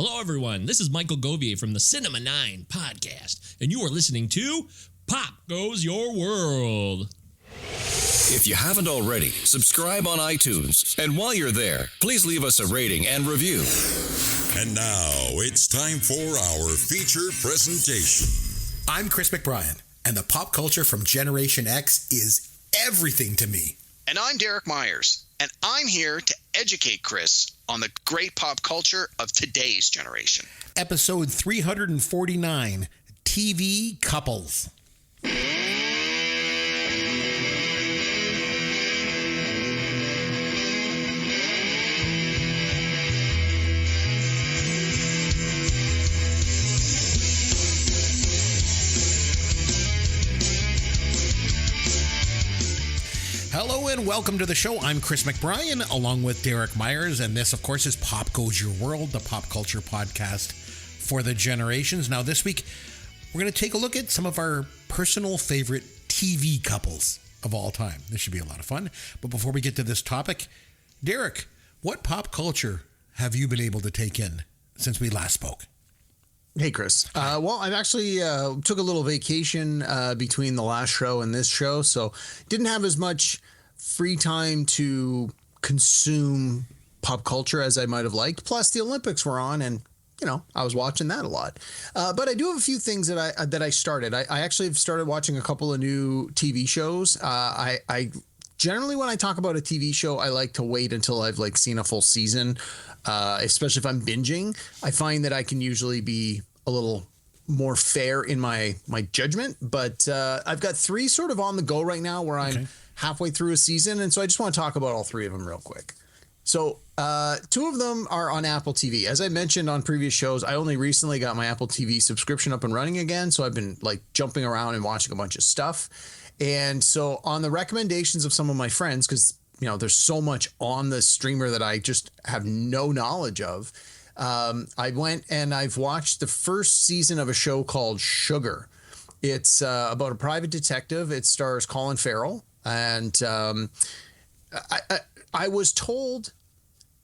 Hello, everyone. This is Michael Govier from the Cinema 9 podcast, and you are listening to Pop Goes Your World. If you haven't already, subscribe on iTunes. And while you're there, please leave us a rating and review. And now it's time for our feature presentation. I'm Chris McBrien, and the pop culture from Generation X is everything to me. And I'm Derek Myers, and I'm here to educate Chris on the great pop culture of today's generation. Episode 349, TV Couples. Hello and welcome to the show. I'm Chris McBrien along with Derek Myers, and this, of course, is Pop Goes Your World, the pop culture podcast for the generations. Now, this week, we're going to take a look at some of our personal favorite TV couples of all time. This should be a lot of fun. But before we get to this topic, Derek, what pop culture have you been able to take in since we last spoke? Hey, Chris. Well, I've actually took a little vacation between the last show and this show, so didn't have as much free time to consume pop culture as I might have liked. Plus, the Olympics were on, and I was watching that a lot. But I do have a few things that I started. I actually have started watching a couple of new TV shows. I generally, when I talk about a TV show, I like to wait until I've seen a full season. Especially if I'm binging, I find that I can usually be a little more fair in my judgment. But I've got three sort of on the go right now where I'm halfway through a season. And so I just want to talk about all three of them real quick. So two of them are on Apple TV. As I mentioned on previous shows, I only recently got my Apple TV subscription up and running again. So I've been jumping around and watching a bunch of stuff. And so on the recommendations of some of my friends, because there's so much on the streamer that I just have no knowledge of. I went and I've watched the first season of a show called Sugar. It's about a private detective. It stars Colin Farrell. And I was told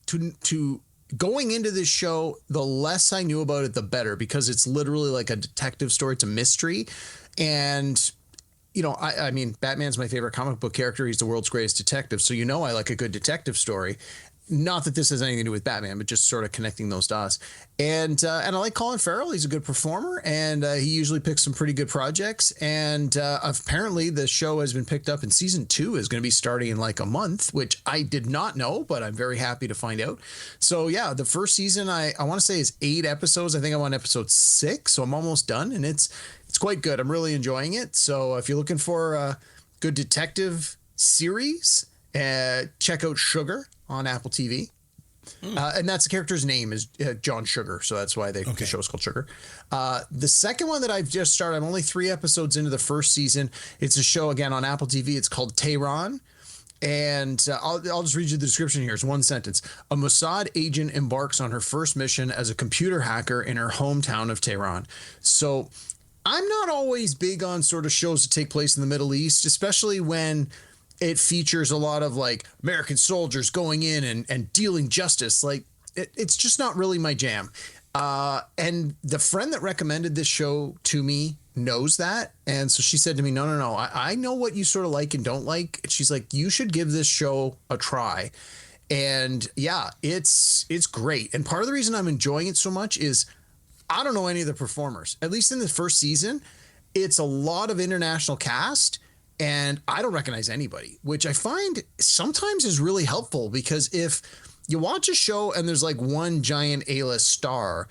to going into this show, the less I knew about it, the better, because it's literally like a detective story. It's a mystery. And I mean, Batman's my favorite comic book character. He's the world's greatest detective. So, I like a good detective story. Not that this has anything to do with Batman, but just sort of connecting those dots. And I like Colin Farrell. He's a good performer, and he usually picks some pretty good projects. And apparently the show has been picked up, and season 2 is going to be starting in a month, which I did not know, but I'm very happy to find out. So yeah, the first season, I want to say is 8 episodes. I think I'm on episode 6, so I'm almost done, and it's quite good. I'm really enjoying it. So if you're looking for a good detective series, check out Sugar on Apple TV. And that's the character's name is John Sugar. So that's why the show is called Sugar. The second one that I've just started, I'm only 3 episodes into the first season. It's a show again on Apple TV. It's called Tehran. And I'll just read you the description here. It's one sentence. A Mossad agent embarks on her first mission as a computer hacker in her hometown of Tehran. So I'm not always big on sort of shows that take place in the Middle East, especially when it features a lot of American soldiers going in and dealing justice. It's just not really my jam. And the friend that recommended this show to me knows that. And so she said to me, no. I know what you sort of like and don't like. She's like, you should give this show a try. And yeah, it's great. And part of the reason I'm enjoying it so much is I don't know any of the performers. At least in the first season, it's a lot of international cast. And I don't recognize anybody, which I find sometimes is really helpful, because if you watch a show and there's one giant A-list star,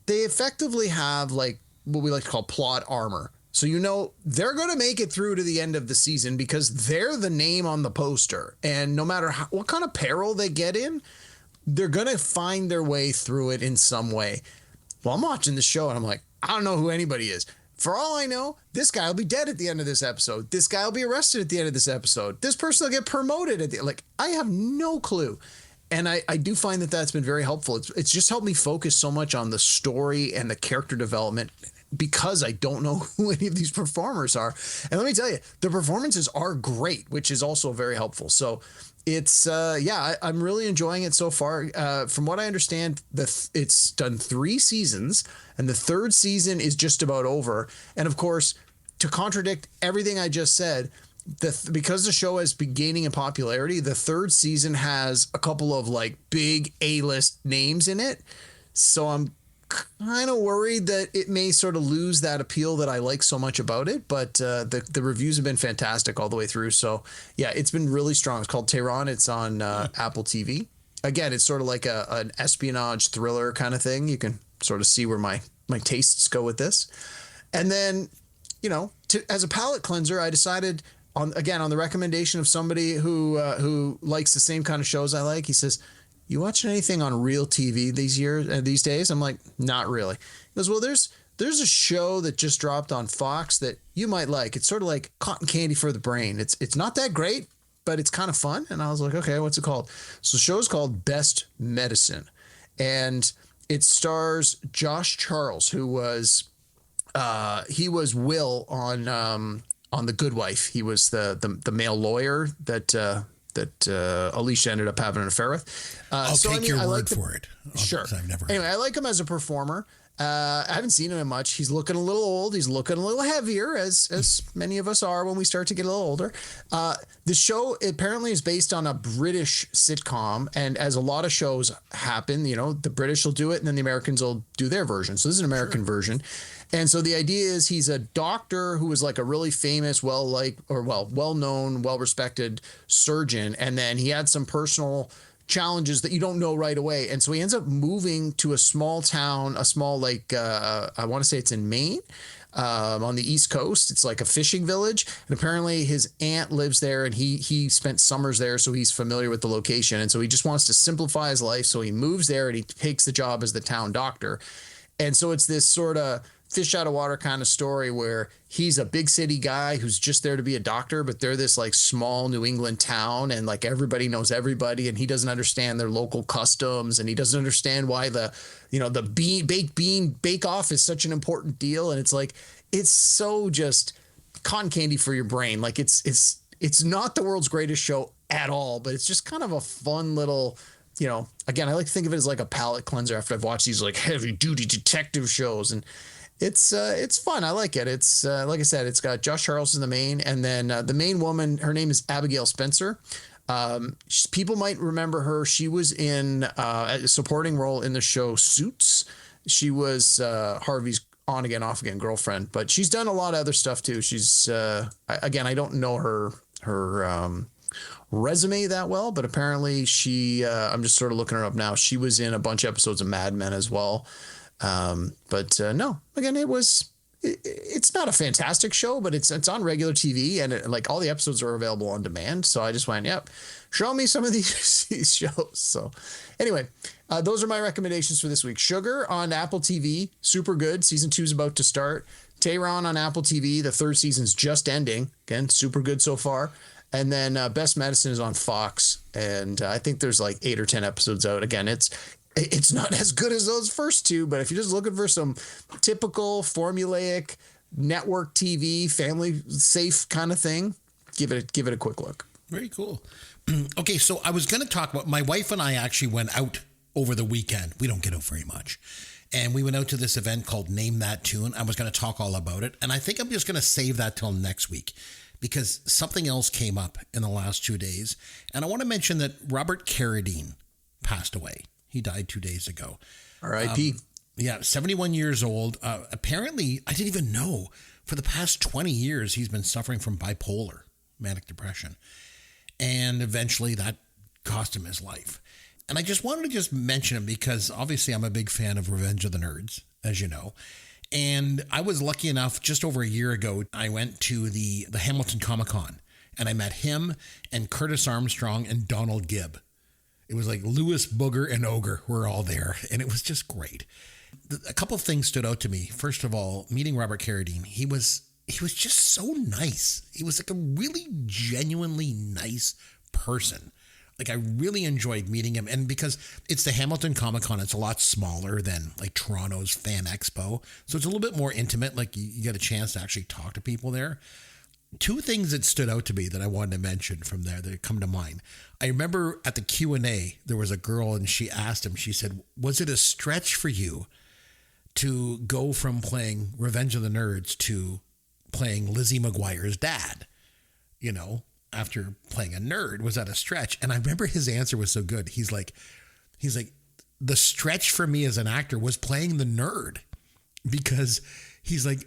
they effectively have what we like to call plot armor. So they're going to make it through to the end of the season because they're the name on the poster. And no matter what kind of peril they get in, they're going to find their way through it in some way. Well, I'm watching the show and I'm like, I don't know who anybody is. For all I know, this guy will be dead at the end of this episode. This guy will be arrested at the end of this episode. This person will get promoted at the I have no clue. And I do find that that's been very helpful. It's just helped me focus so much on the story and the character development because I don't know who any of these performers are. And let me tell you, the performances are great, which is also very helpful. So It's I'm really enjoying it so far. From what I understand, it's done 3 seasons, and the 3rd season is just about over. And of course, to contradict everything I just said, because the show has been gaining in popularity, the 3rd season has a couple of like big A-list names in it. So I'm kind of worried that it may sort of lose that appeal that I like so much about it, but the reviews have been fantastic all the way through. So yeah, it's been really strong. It's called Tehran. It's on Apple TV. Again, it's sort of like an espionage thriller kind of thing. You can sort of see where my tastes go with this. And then, as a palate cleanser, I decided on the recommendation of somebody who likes the same kind of shows I like. He says, "You watching anything on real TV these days?" I'm like, "Not really." He goes, "Well, there's a show that just dropped on Fox that you might like. It's sort of like cotton candy for the brain. It's not that great, but it's kind of fun." And I was like, "Okay, what's it called?" So the show is called Best Medicine, and it stars Josh Charles, who was he was Will on The Good Wife. He was the male lawyer that Alicia ended up having an affair with. I'll take your word for it. Sure. I've never anyway, I like him as a performer. I haven't seen him in much. He's looking a little old. He's looking a little heavier, as many of us are when we start to get a little older. The show apparently is based on a British sitcom, and as a lot of shows happen, the British will do it, and then the Americans will do their version. So this is an American version. And so the idea is he's a doctor who was like a really famous, well-known, well-respected surgeon. And then he had some personal challenges that you don't know right away. And so he ends up moving to a small town, I want to say it's in Maine, on the East Coast. It's like a fishing village. And apparently his aunt lives there, and he spent summers there, so he's familiar with the location. And so he just wants to simplify his life. So he moves there and he takes the job as the town doctor. And so it's this sort of fish out of water kind of story where he's a big city guy who's just there to be a doctor, but they're this like small New England town, and like everybody knows everybody, and he doesn't understand their local customs, and he doesn't understand why the baked bean bake off is such an important deal. And it's like, it's so just cotton candy for your brain. Like it's not the world's greatest show at all, but it's just kind of a fun little, again, I like to think of it as like a palate cleanser after I've watched these like heavy duty detective shows, and it's fun. I like it. It's like I said, it's got Josh Charles in the main, and then the main woman, her name is Abigail Spencer. People might remember her. She was in a supporting role in the show Suits. She was Harvey's on again, off again girlfriend, but she's done a lot of other stuff too. She's again, I don't know her resume that well, but apparently I'm just sort of looking her up now. She was in a bunch of episodes of Mad Men as well. No, again, it's not a fantastic show, but it's on regular TV, and like all the episodes are available on demand. So I just went, yep, show me some of these shows. So anyway, those are my recommendations for this week. Sugar on Apple TV, super good. Season 2 is about to start. Tehran on Apple TV, the 3rd season's just ending. Again, super good so far. And then Best Medicine is on Fox, and I think there's like 8 or 10 episodes out. Again, it's not as good as those first 2, but if you're just looking for some typical formulaic network TV, family safe kind of thing, give it a quick look. Very cool. Okay, so I was going to talk about, my wife and I actually went out over the weekend. We don't get out very much. And we went out to this event called Name That Tune. I was going to talk all about it. And I think I'm just going to save that till next week, because something else came up in the last 2 days. And I want to mention that Robert Carradine passed away. He died 2 days ago. R.I.P. 71 years old. Apparently, I didn't even know, for the past 20 years, he's been suffering from bipolar, manic depression. And eventually that cost him his life. And I just wanted to mention him because obviously I'm a big fan of Revenge of the Nerds, as you know. And I was lucky enough, just over a year ago, I went to the Hamilton Comic-Con, and I met him and Curtis Armstrong and Donald Gibb. It was like Louis, Booger, and Ogre were all there, and it was just great. A couple of things stood out to me. First of all, meeting Robert Carradine, he was just so nice. He was like a really genuinely nice person. Like, I really enjoyed meeting him. And because it's the Hamilton Comic-Con, it's a lot smaller than like Toronto's Fan Expo. So it's a little bit more intimate. Like, you get a chance to actually talk to people there. two things that stood out to me that I wanted to mention from there that come to mind. I remember at the Q&A, there was a girl and she asked him, she said, was it a stretch for you to go from playing Revenge of the Nerds to playing Lizzie McGuire's dad? You know, after playing a nerd, was that a stretch? And I remember his answer was so good. He's like, the stretch for me as an actor was playing the nerd, because he's like,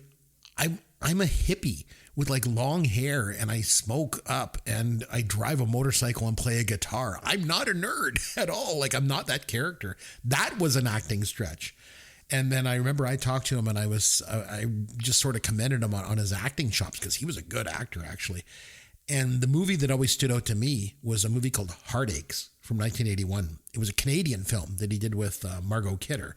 I'm a hippie with like long hair and I smoke up and I drive a motorcycle and play a guitar. I'm not a nerd at all. Like, I'm not that character. That was an acting stretch. And then I remember I talked to him and I just sort of commended him on his acting chops, because he was a good actor, actually. And the movie that always stood out to me was a movie called Heartaches from 1981. It was a Canadian film that he did with Margot Kidder.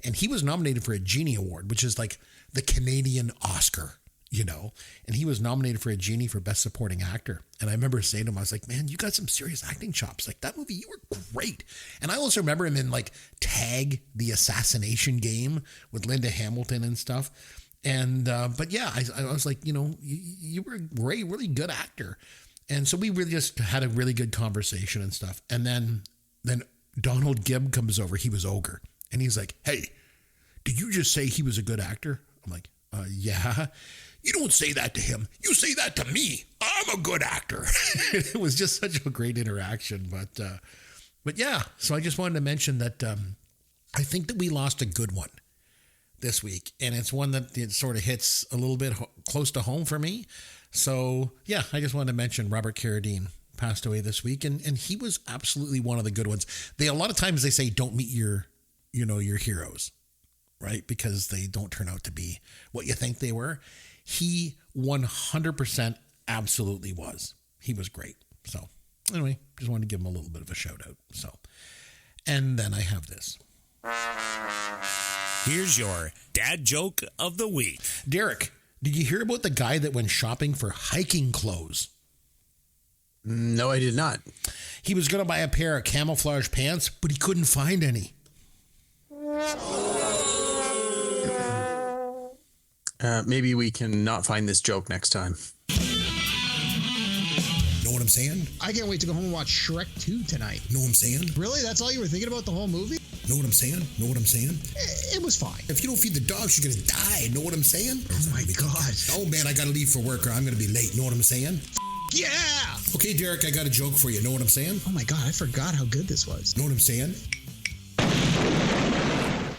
And he was nominated for a Genie Award, which is like the Canadian Oscar, you know. And he was nominated for a Genie for Best Supporting Actor. And I remember saying to him, I was like, man, you got some serious acting chops. Like, that movie, you were great. And I also remember him in like Tag, the Assassination Game with Linda Hamilton and stuff. And, but yeah, I was like, you know, you were a great, really good actor. And so we really just had a really good conversation and stuff. And then Donald Gibb comes over. He was Ogre. And he's like, hey, did you just say he was a good actor? I'm like, yeah. You don't say that to him. You say that to me. I'm a good actor. It was just such a great interaction. But yeah, so I just wanted to mention that I think that we lost a good one this week. And it's one that it sort of hits a little bit close to home for me. So yeah, I just wanted to mention Robert Carradine passed away this week. And he was absolutely one of the good ones. A lot of times they say, don't meet your heroes, right? Because they don't turn out to be what you think they were. He 100% absolutely was. He was great. So anyway, just wanted to give him a little bit of a shout out. So, and then I have this. Here's your dad joke of the week. Derek, did you hear about the guy that went shopping for hiking clothes? No, I did not. He was going to buy a pair of camouflage pants, but he couldn't find any. Maybe we can not find this joke next time. Know what I'm saying? I can't wait to go home and watch Shrek 2 tonight. Know what I'm saying? Really? That's all you were thinking about the whole movie? Know what I'm saying? Know what I'm saying? It was fine. If you don't feed the dogs, you're going to die. Know what I'm saying? Oh my God. Oh man, I got to leave for work or I'm going to be late. Know what I'm saying? Yeah! Okay, Derek, I got a joke for you. Know what I'm saying? Oh my God, I forgot how good this was. Know what I'm saying?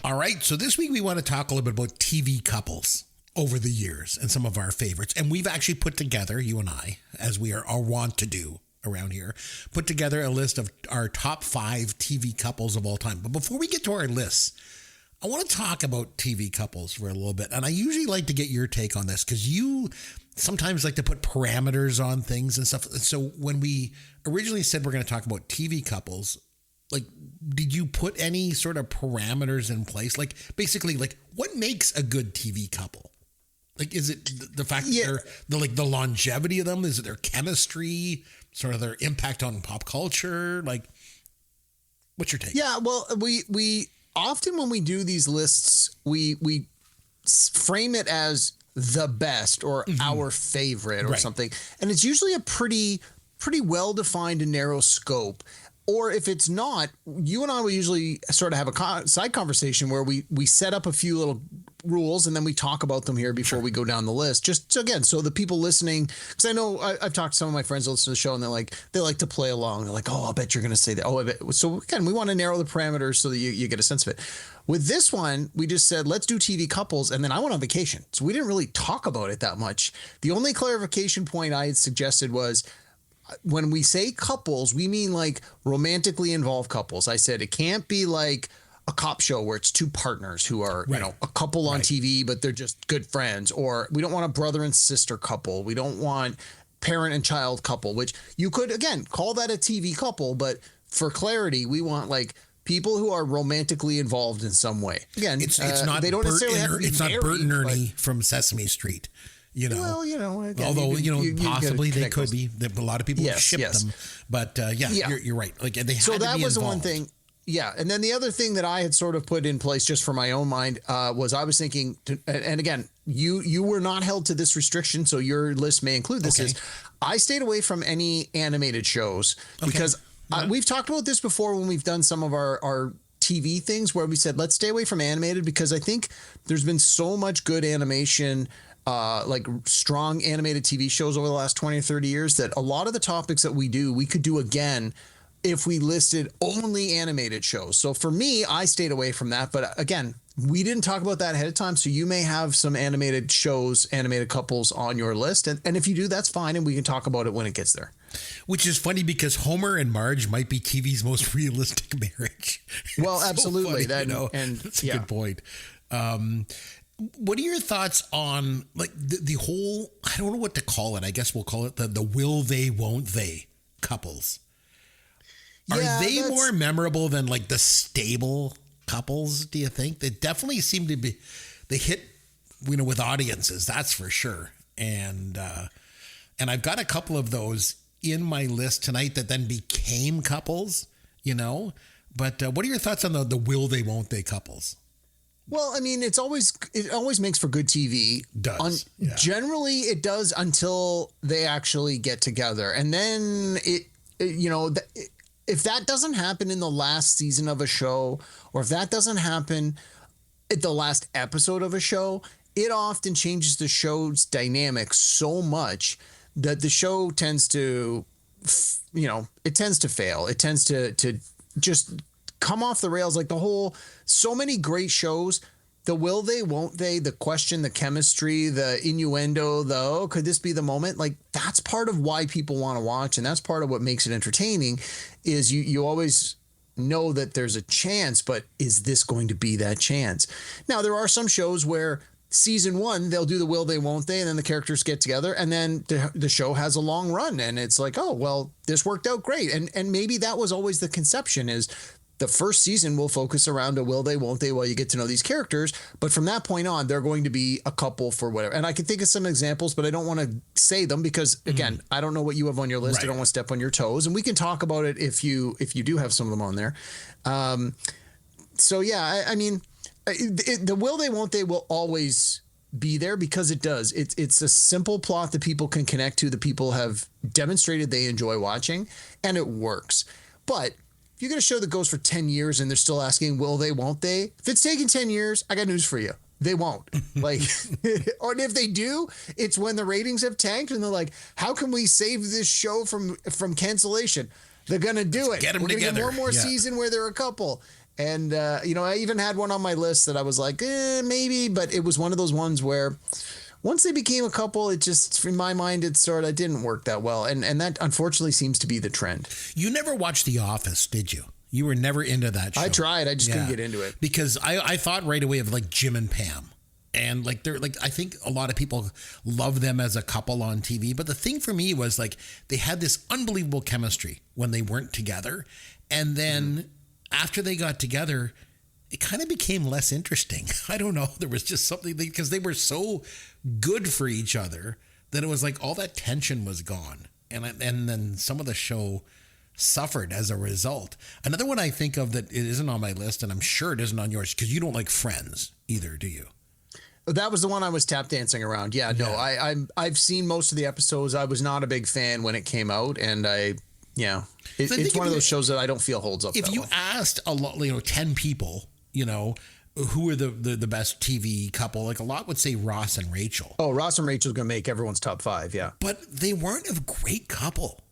All right, so this week we want to talk a little bit about TV couples over the years and some of our favorites. And we've actually put together, you and I, as we are wont to do around here, put together a list of our top 5 TV couples of all time. But before we get to our lists, I want to talk about TV couples for a little bit. And I usually like to get your take on this because you sometimes like to put parameters on things and stuff. So when we originally said we're going to talk about TV couples, like, did you put any sort of parameters in place? Like, basically, like, what makes a good TV couple? Like, is it the fact that they're the longevity of them? Is it their chemistry, sort of their impact on pop culture? Like, what's your take? Yeah, well, we often when we do these lists, we frame it as the best or our favorite or something. And it's usually a pretty well-defined and narrow scope. Or if it's not, you and I will usually sort of have a side conversation where we set up a few little rules and then we talk about them here before we go down the list. Just so, again, so the people listening, because I know I've talked to some of my friends that listen to the show and they like to play along. They're like, oh, I'll bet you're going to say that. Oh, I bet. So again, we want to narrow the parameters so that you get a sense of it. With this one, we just said, let's do TV couples. And then I went on vacation. So we didn't really talk about it that much. The only clarification point I had suggested was, when we say couples, we mean like romantically involved couples. I said it can't be like a cop show where it's two partners who are, a couple on TV, but they're just good friends. Or we don't want a brother and sister couple. We don't want parent and child couple, which you could, again, call that a TV couple. But for clarity, we want like people who are romantically involved in some way. Again, it's not they don't Bert necessarily have to be it's married, not Bert and Ernie from Sesame Street. You know, well, again, although you possibly they could be. A lot of people ship them, but you're right. Like they had so to that be was the involved. one thing. Yeah, and then the other thing that I had sort of put in place just for my own mind was I was thinking, and again, you were not held to this restriction, so your list may include this. Okay. Is I stayed away from any animated shows because we've talked about this before when we've done some of our TV things where we said, let's stay away from animated because I think there's been so much good animation, like strong animated TV shows over the last 20 or 30 years that a lot of the topics that we could do again if we listed only animated shows. So for me, I stayed away from that. But again, we didn't talk about that ahead of time. So you may have some animated shows, animated couples on your list. And if you do, that's fine. And we can talk about it when it gets there. Which is funny because Homer and Marge might be TV's most realistic marriage. Well, It's absolutely. So funny, And that's a good point. What are your thoughts on like the whole, I don't know what to call it. I guess we'll call it the will they, won't they couples. Are they more memorable than like the stable couples, do you think? They definitely seem to be, they hit, with audiences, that's for sure. And I've got a couple of those in my list tonight that then became couples, But what are your thoughts on the will they, won't they couples? Well, I mean, it always makes for good TV. Generally, it does until they actually get together. And then if that doesn't happen in the last season of a show, or if that doesn't happen at the last episode of a show, it often changes the show's dynamic so much that the show tends to, it tends to fail. It tends to just come off the rails. Like so many great shows, the will they, won't they, the question, the chemistry, the innuendo, could this be the moment? Like that's part of why people want to watch. And that's part of what makes it entertaining is you always know that there's a chance, but is this going to be that chance? Now, there are some shows where season one, they'll do the will they, won't they, and then the characters get together and then the show has a long run and it's like, oh, well, this worked out great. And maybe that was always the conception is the first season will focus around a will they, won't they while you get to know these characters. But from that point on, they're going to be a couple for whatever. And I can think of some examples, but I don't want to say them because, again, I don't know what you have on your list. Right. I don't want to step on your toes. And we can talk about it if you do have some of them on there. I mean, the will they, won't they will always be there because it does. It's a simple plot that people can connect to, that people have demonstrated they enjoy watching, and it works. But if you get a show that goes for 10 years and they're still asking, will they, won't they? If it's taking 10 years, I got news for you. They won't. Like, or if they do, it's when the ratings have tanked and they're like, how can we save this show from cancellation? They're going to do it. Get them together. Get one more season where they're a couple. And, I even had one on my list that I was like, maybe, but it was one of those ones where once they became a couple, it just, in my mind, it sort of didn't work that well. And that unfortunately seems to be the trend. You never watched The Office, did you? You were never into that show. I tried. I just couldn't get into it. Because I thought right away of like Jim and Pam. And like they're like, I think a lot of people love them as a couple on TV. But the thing for me was like they had this unbelievable chemistry when they weren't together. And then after they got together, it kind of became less interesting. I don't know. There was just something because they were so good for each other that it was like all that tension was gone. And then some of the show suffered as a result. Another one I think of that it isn't on my list, and I'm sure it isn't on yours because you don't like Friends either, do you? That was the one I was tap dancing around. Yeah, no, I've seen most of the episodes. I was not a big fan when it came out, and it's one of those shows that I don't feel holds up. If you asked a lot, 10 people, who are the best TV couple, like a lot would say Ross and Rachel. Oh, Ross and Rachel's gonna make everyone's top 5, yeah. But they weren't a great couple.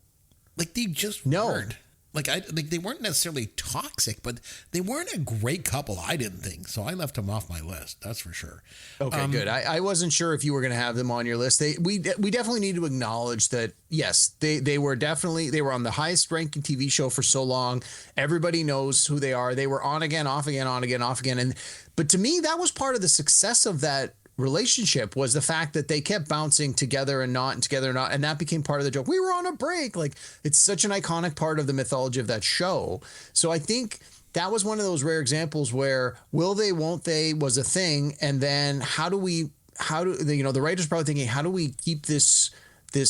Like they just weren't. Like they weren't necessarily toxic, but they weren't a great couple, I didn't think. So I left them off my list, that's for sure. Okay, good. I wasn't sure if you were going to have them on your list. We definitely need to acknowledge that, yes, they were on the highest ranking TV show for so long. Everybody knows who they are. They were on again, off again, on again, off again. But to me, that was part of the success of that relationship, was the fact that they kept bouncing together and not, and together and not, and that became part of the joke. We were on a break. Like, it's such an iconic part of the mythology of that show. So I think that was one of those rare examples where will they, won't they was a thing, and then how do the writers probably thinking, how do we keep this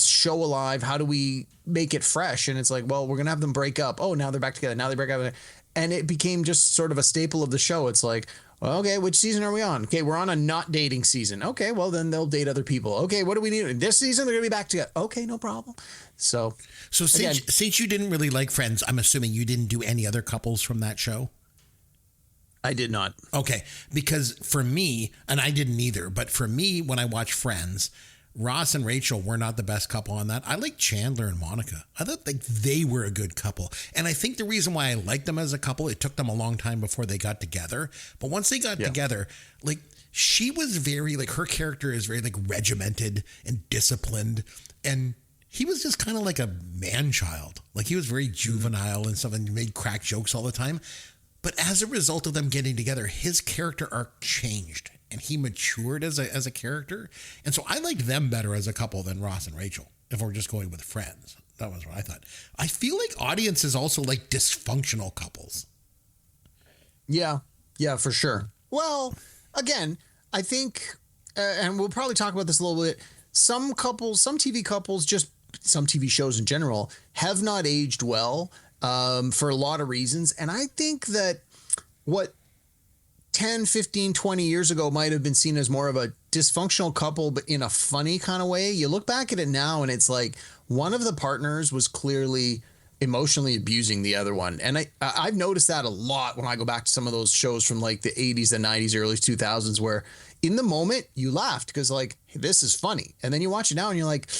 show alive? How do we make it fresh? And it's like, well, we're gonna have them break up. Oh, now they're back together. Now they break up. And it became just sort of a staple of the show. It's like, Well, okay, which season are we on? Okay, we're on a not dating season. Okay, well, then they'll date other people. Okay, what do we need? This season, they're going to be back together. Okay, no problem. So since you didn't really like Friends, I'm assuming you didn't do any other couples from that show? I did not. Okay, because for me, and I didn't either, but for me, when I watch Friends, Ross and Rachel were not the best couple on that. I like Chandler and Monica. I thought like they were a good couple. And I think the reason why I liked them as a couple, it took them a long time before they got together. But once they got together, like she was very, like her character is very like regimented and disciplined. And he was just kind of like a man child. Like he was very juvenile and stuff and made crack jokes all the time. But as a result of them getting together, his character arc changed. And he matured as a character. And so I liked them better as a couple than Ross and Rachel, if we're just going with Friends. That was what I thought. I feel like audiences also like dysfunctional couples. Yeah, for sure. Well, again, I think, and we'll probably talk about this a little bit, some couples, some TV couples, just some TV shows in general, have not aged well for a lot of reasons. And I think that what 10, 15, 20 years ago might have been seen as more of a dysfunctional couple, but in a funny kind of way. You look back at it now and it's like one of the partners was clearly emotionally abusing the other one. And I've noticed that a lot when I go back to some of those shows from like the 80s and 90s, early 2000s, where in the moment you laughed because like, hey, this is funny. And then you watch it now and you're like,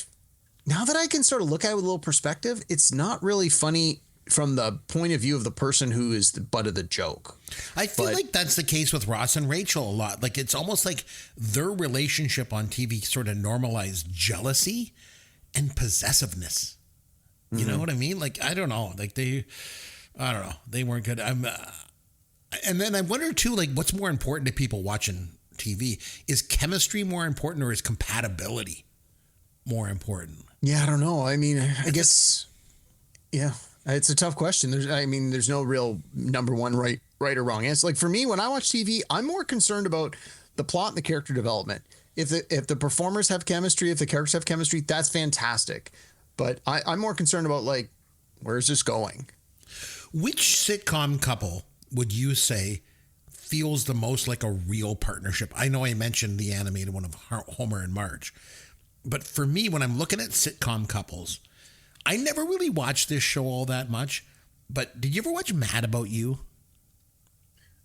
now that I can sort of look at it with a little perspective, it's not really funny from the point of view of the person who is the butt of the joke. I feel like that's the case with Ross and Rachel a lot. Like it's almost like their relationship on TV sort of normalized jealousy and possessiveness. You know what I mean? Like, I don't know. Like I don't know. They weren't good. And then I wonder too, like what's more important to people watching TV? Is chemistry more important or is compatibility more important? Yeah, I don't know. I mean, I guess, yeah. It's a tough question. There's no real number one right or wrong answer. Like for me, when I watch TV, I'm more concerned about the plot and the character development. If the performers have chemistry, if the characters have chemistry, that's fantastic. But I'm more concerned about like, where's this going? Which sitcom couple would you say feels the most like a real partnership? I know I mentioned the animated one of Homer and Marge, but for me, when I'm looking at sitcom couples, I never really watched this show all that much, but did you ever watch Mad About You?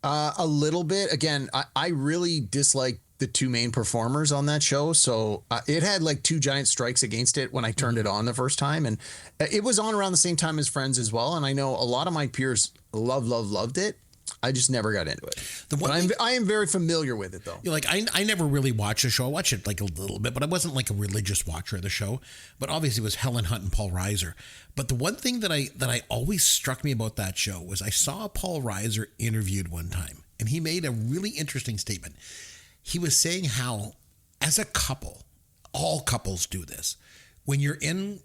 A little bit. Again, I really dislike the two main performers on that show. So it had like two giant strikes against it when I turned it on the first time. And it was on around the same time as Friends as well. And I know a lot of my peers loved it. I just never got into it. I am very familiar with it, though. Like I never really watched the show. I watched it like a little bit, but I wasn't like a religious watcher of the show. But obviously, it was Helen Hunt and Paul Reiser. But the one thing that I always struck me about that show was I saw Paul Reiser interviewed one time, and he made a really interesting statement. He was saying how, as a couple, all couples do this. When you're in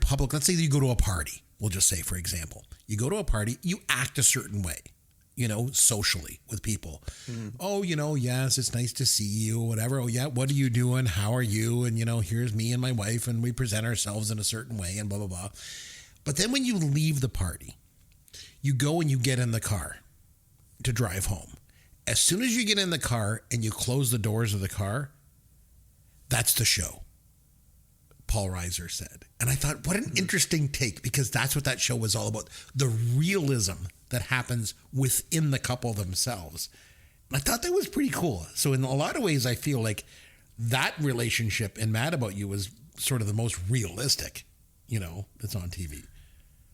public, let's say you go to a party. We'll just say, for example, you go to a party, you act a certain way, socially with people. Oh, yes, it's nice to see you, whatever. Oh, yeah, what are you doing? How are you? And, here's me and my wife, and we present ourselves in a certain way and blah, blah, blah. But then when you leave the party, you go and you get in the car to drive home. As soon as you get in the car and you close the doors of the car, that's the show. Paul Reiser said. And I thought, what an interesting take, because that's what that show was all about. The realism that happens within the couple themselves. And I thought that was pretty cool. So in a lot of ways, I feel like that relationship in Mad About You was sort of the most realistic, that's on TV.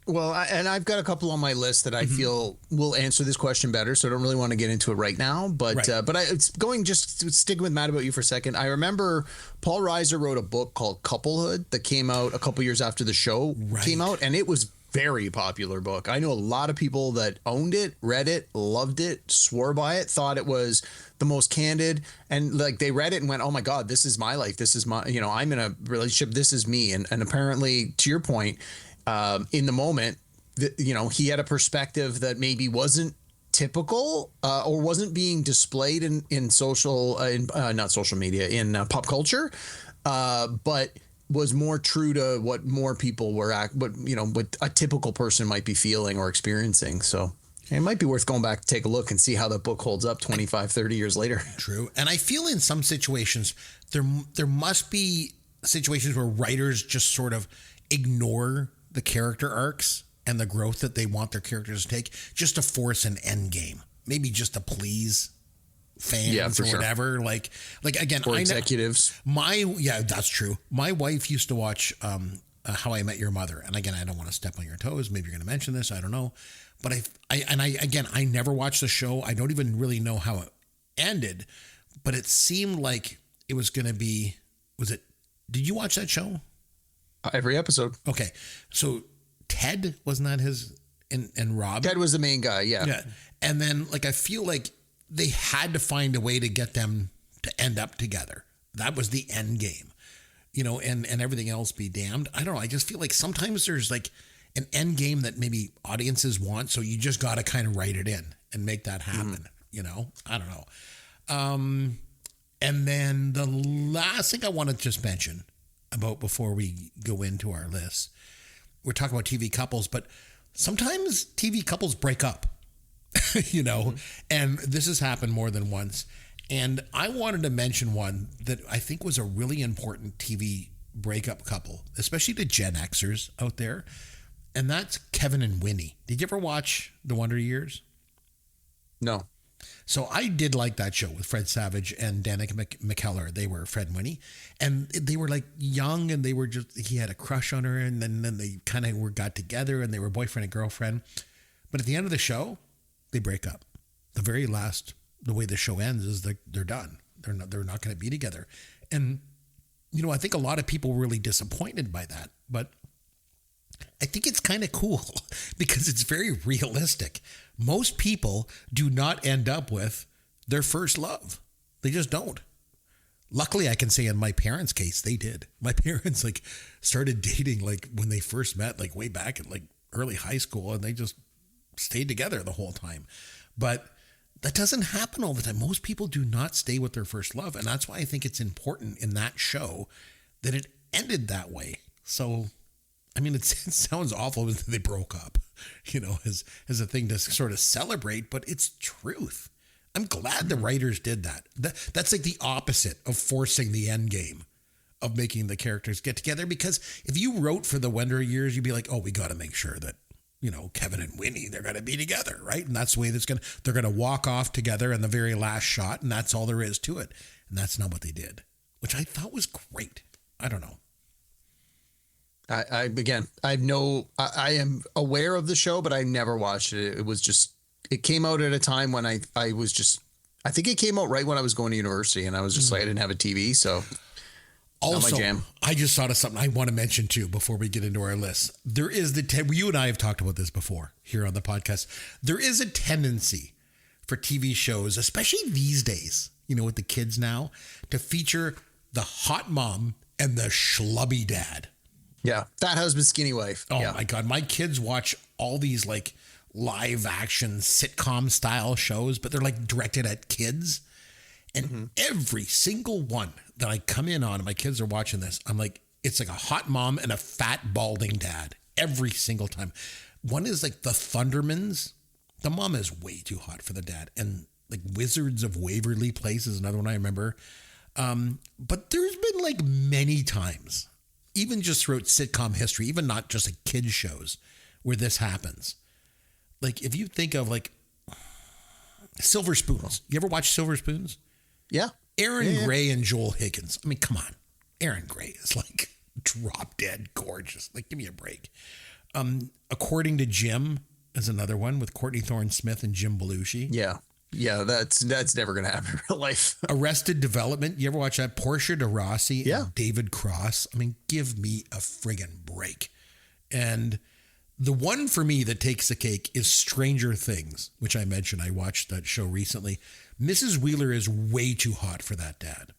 Well, and I've got a couple on my list that I feel will answer this question better, so I don't really want to get into it right now. But it's going just sticking with Mad About You for a second. I remember Paul Reiser wrote a book called Couplehood that came out a couple years after the show came out, and it was very popular book. I know a lot of people that owned it, read it, loved it, swore by it, thought it was the most candid, and like they read it and went, "Oh my God, this is my life. This is my, I'm in a relationship. This is me." And apparently, to your point. In the moment, he had a perspective that maybe wasn't typical or wasn't being displayed in not social media, in pop culture, but was more true to what more people were what a typical person might be feeling or experiencing. So It might be worth going back to take a look and see how the book holds up 25, 30 years later. True. And I feel in some situations, there must be situations where writers just sort of ignore the character arcs and the growth that they want their characters to take just to force an end game. Maybe just to please fans or whatever. Sure. Like again, or executives. That's true. My wife used to watch How I Met Your Mother. And again, I don't want to step on your toes. Maybe you're going to mention this. I don't know. But I never watched the show. I don't even really know how it ended, but it seemed like it was going to be, did you watch that show? Every episode. Okay. So Ted, wasn't that his, and Rob? Ted was the main guy. Yeah. Yeah. And then I feel like they had to find a way to get them to end up together. That was the end game, and everything else be damned. I don't know. I just feel like sometimes there's an end game that maybe audiences want. So you just got to kind of write it in and make that happen. I don't know. And then the last thing I want to just mention about before we go into our list, we're talking about TV couples, but sometimes TV couples break up, and this has happened more than once. And I wanted to mention one that I think was a really important TV breakup couple, especially the Gen Xers out there. And that's Kevin and Winnie. Did you ever watch The Wonder Years? No. So I did like that show with Fred Savage and Danica McKellar. They were Fred and Winnie. And they were young and he had a crush on her. And then they kind of got together and they were boyfriend and girlfriend. But at the end of the show, they break up. The very last, the way the show ends is they're done. They're not going to be together. And, I think a lot of people were really disappointed by that. But I think it's kind of cool because it's very realistic. Most people do not end up with their first love. They just don't. Luckily, I can say in my parents' case, they did. My parents started dating when they first met, way back in early high school, and they just stayed together the whole time. But that doesn't happen all the time. Most people do not stay with their first love. And that's why I think it's important in that show that it ended that way. So, I mean, it sounds awful that they broke up, as a thing to sort of celebrate, but it's truth. I'm glad the writers did that. That's the opposite of forcing the end game of making the characters get together. Because if you wrote for the Wonder Years, you'd be like, oh, we got to make sure that, Kevin and Winnie, they're going to be together, right? And that's the way they're going to walk off together in the very last shot. And that's all there is to it. And that's not what they did, which I thought was great. I don't know. I am aware of the show, but I never watched it. It came out at a time when I think it came out right when I was going to university, and I was just I didn't have a TV, so also, not my jam. I just thought of something I want to mention too before we get into our list. There is you and I have talked about this before here on the podcast. There is a tendency for TV shows, especially these days, with the kids now, to feature the hot mom and the schlubby dad. Yeah. Fat husband, skinny wife. Oh yeah. My God. My kids watch all these live action sitcom style shows, but they're directed at kids. And every single one that I come in on, and my kids are watching this, I'm it's a hot mom and a fat balding dad every single time. One is the Thundermans. The mom is way too hot for the dad. And Wizards of Waverly Place is another one I remember. But there's been many times, even just throughout sitcom history, even not just kids shows, where this happens. If you think of Silver Spoons. You ever watch Silver Spoons? Yeah. Aaron Gray and Joel Higgins. I mean, come on. Aaron Gray is drop dead gorgeous. Give me a break. According to Jim is another one with Courtney Thorne-Smith and Jim Belushi. Yeah. Yeah, that's never going to happen in real life. Arrested Development. You ever watch that? Portia de Rossi and David Cross. I mean, give me a friggin' break. And the one for me that takes the cake is Stranger Things, which I mentioned. I watched that show recently. Mrs. Wheeler is way too hot for that dad.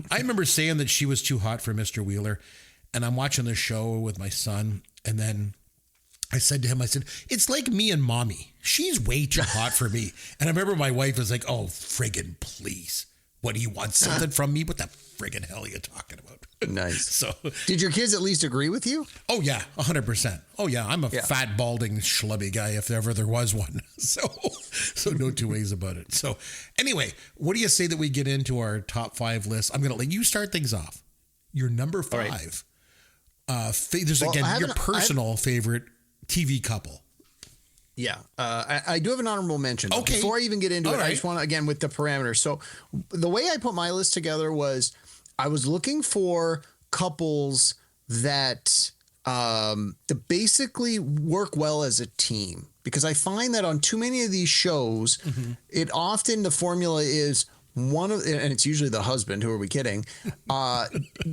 I remember saying that she was too hot for Mr. Wheeler, and I'm watching the show with my son, and then I said to him, it's like me and mommy. She's way too hot for me. And I remember my wife was like, oh, friggin' please. What, do you want something from me? What the friggin' hell are you talking about? Nice. So, did your kids at least agree with you? oh yeah, 100%. Oh yeah, I'm a fat, balding, schlubby guy if ever there was one. So no two ways about it. So anyway, what do you say that we get into our top 5 list? I'm gonna let you start things off. Your number 5. Right. There's again your personal favorite TV couple. Yeah, I do have an honorable mention. Okay. Before I even get into it, right. I just want to, again, with the parameters. So the way I put my list together was I was looking for couples that basically work well as a team. Because I find that on too many of these shows, it often the formula is and it's usually the husband, who are we kidding,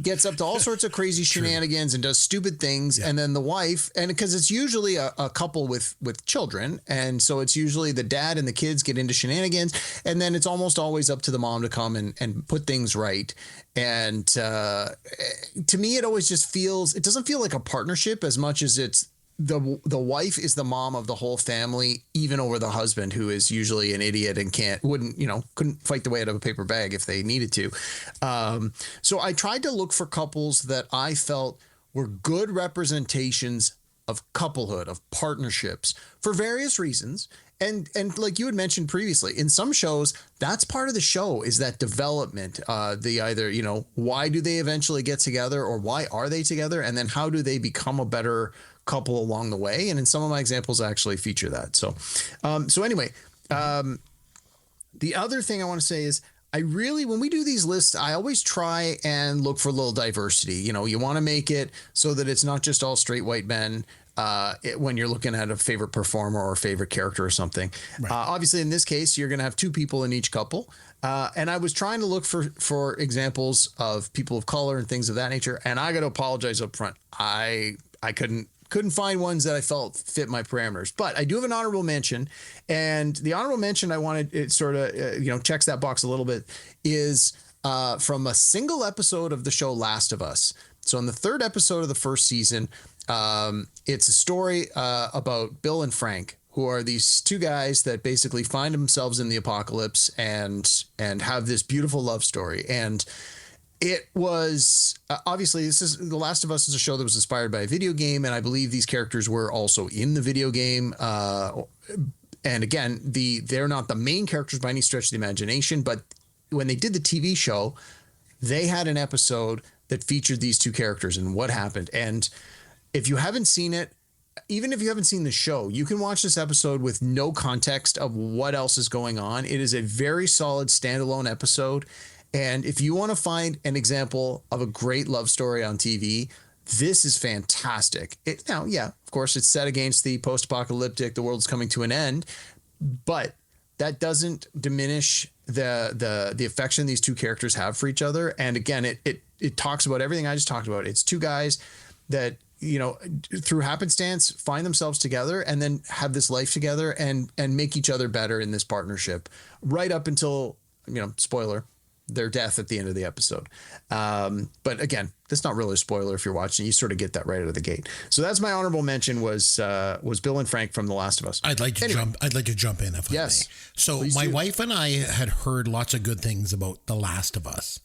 gets up to all sorts of crazy shenanigans and does stupid things. And then the wife, and because it's usually a couple with children. And so it's usually the dad and the kids get into shenanigans. And then it's almost always up to the mom to come and put things right. And to me, it always just it doesn't feel like a partnership as much as it's the wife is the mom of the whole family, even over the husband, who is usually an idiot and couldn't fight the way out of a paper bag if they needed to. So I tried to look for couples that I felt were good representations of couplehood, of partnerships, for various reasons. And like you had mentioned previously, in some shows, that's part of the show, is that development. Why do they eventually get together, or why are they together? And then how do they become a better couple along the way? And in some of my examples, I actually feature that. So anyway, the other thing I want to say is when we do these lists, I always try and look for a little diversity. You want to make it so that it's not just all straight white men when you're looking at a favorite performer or favorite character or something. Right. Obviously, in this case, you're going to have 2 people in each couple. And I was trying to look for examples of people of color and things of that nature. And I got to apologize up front. I couldn't find ones that I felt fit my parameters, but I do have an honorable mention, and the honorable mention I wanted, it sort of checks that box a little bit, is from a single episode of the show Last of Us. So in the 3rd episode of the 1st season, it's a story about Bill and Frank, who are these 2 guys that basically find themselves in the apocalypse and have this beautiful love story. And it was obviously, The Last of Us is a show that was inspired by a video game, and I believe these characters were also in the video game. And again, they're not the main characters by any stretch of the imagination, but when they did the TV show, they had an episode that featured these 2 characters and what happened. And if you haven't seen it, even if you haven't seen the show, you can watch this episode with no context of what else is going on. It is a very solid standalone episode. And if you want to find an example of a great love story on TV, this is fantastic. Now, of course, it's set against the post-apocalyptic, the world's coming to an end, but that doesn't diminish the affection these 2 characters have for each other. And again, it talks about everything I just talked about. It's 2 guys that, through happenstance, find themselves together and then have this life together and make each other better in this partnership, right up until, spoiler, their death at the end of the episode. But again, that's not really a spoiler if you're watching. You sort of get that right out of the gate. So that's my honorable mention was Bill and Frank from The Last of Us. I'd like to jump in if I may. So my wife and I had heard lots of good things about The Last of Us.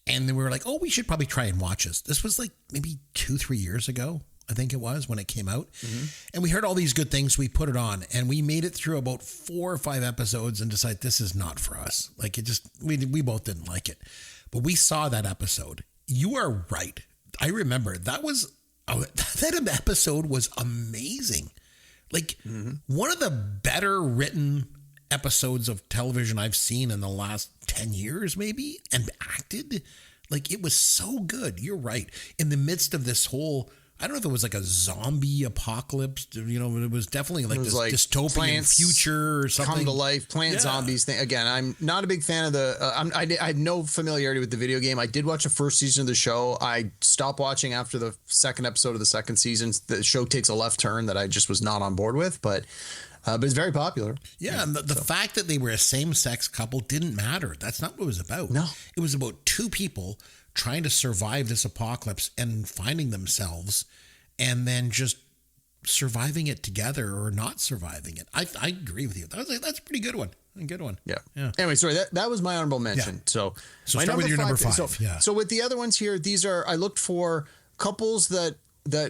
And then we were like, oh, we should probably try and watch this. This was like maybe 2-3 years ago, I think it was, when it came out. Mm-hmm. And we heard all these good things. We put it on and we made it through about 4 or 5 episodes and decided this is not for us. Like we both didn't like it. But we saw that episode. You are right. I remember that episode was amazing. Like one of the better written episodes of television I've seen in the last 10 years, maybe, and acted. Like, it was so good. You're right. In the midst of this whole, I don't know if it was like a zombie apocalypse, it was definitely like this dystopian future or something. Come to life, zombies thing. Again, I'm not a big fan of I had no familiarity with the video game. I did watch the 1st season of the show. I stopped watching after the 2nd episode of the 2nd season. The show takes a left turn that I just was not on board with, but it's very popular. Yeah, and the fact that they were a same-sex couple didn't matter. That's not what it was about. No. It was about 2 people trying to survive this apocalypse and finding themselves and then just surviving it together or not surviving it. I agree with you. That's a pretty good one. A good one. Yeah. Yeah. Anyway, sorry, that was my honorable mention. Yeah. So my start with your number 5. So with the other ones here, I looked for couples that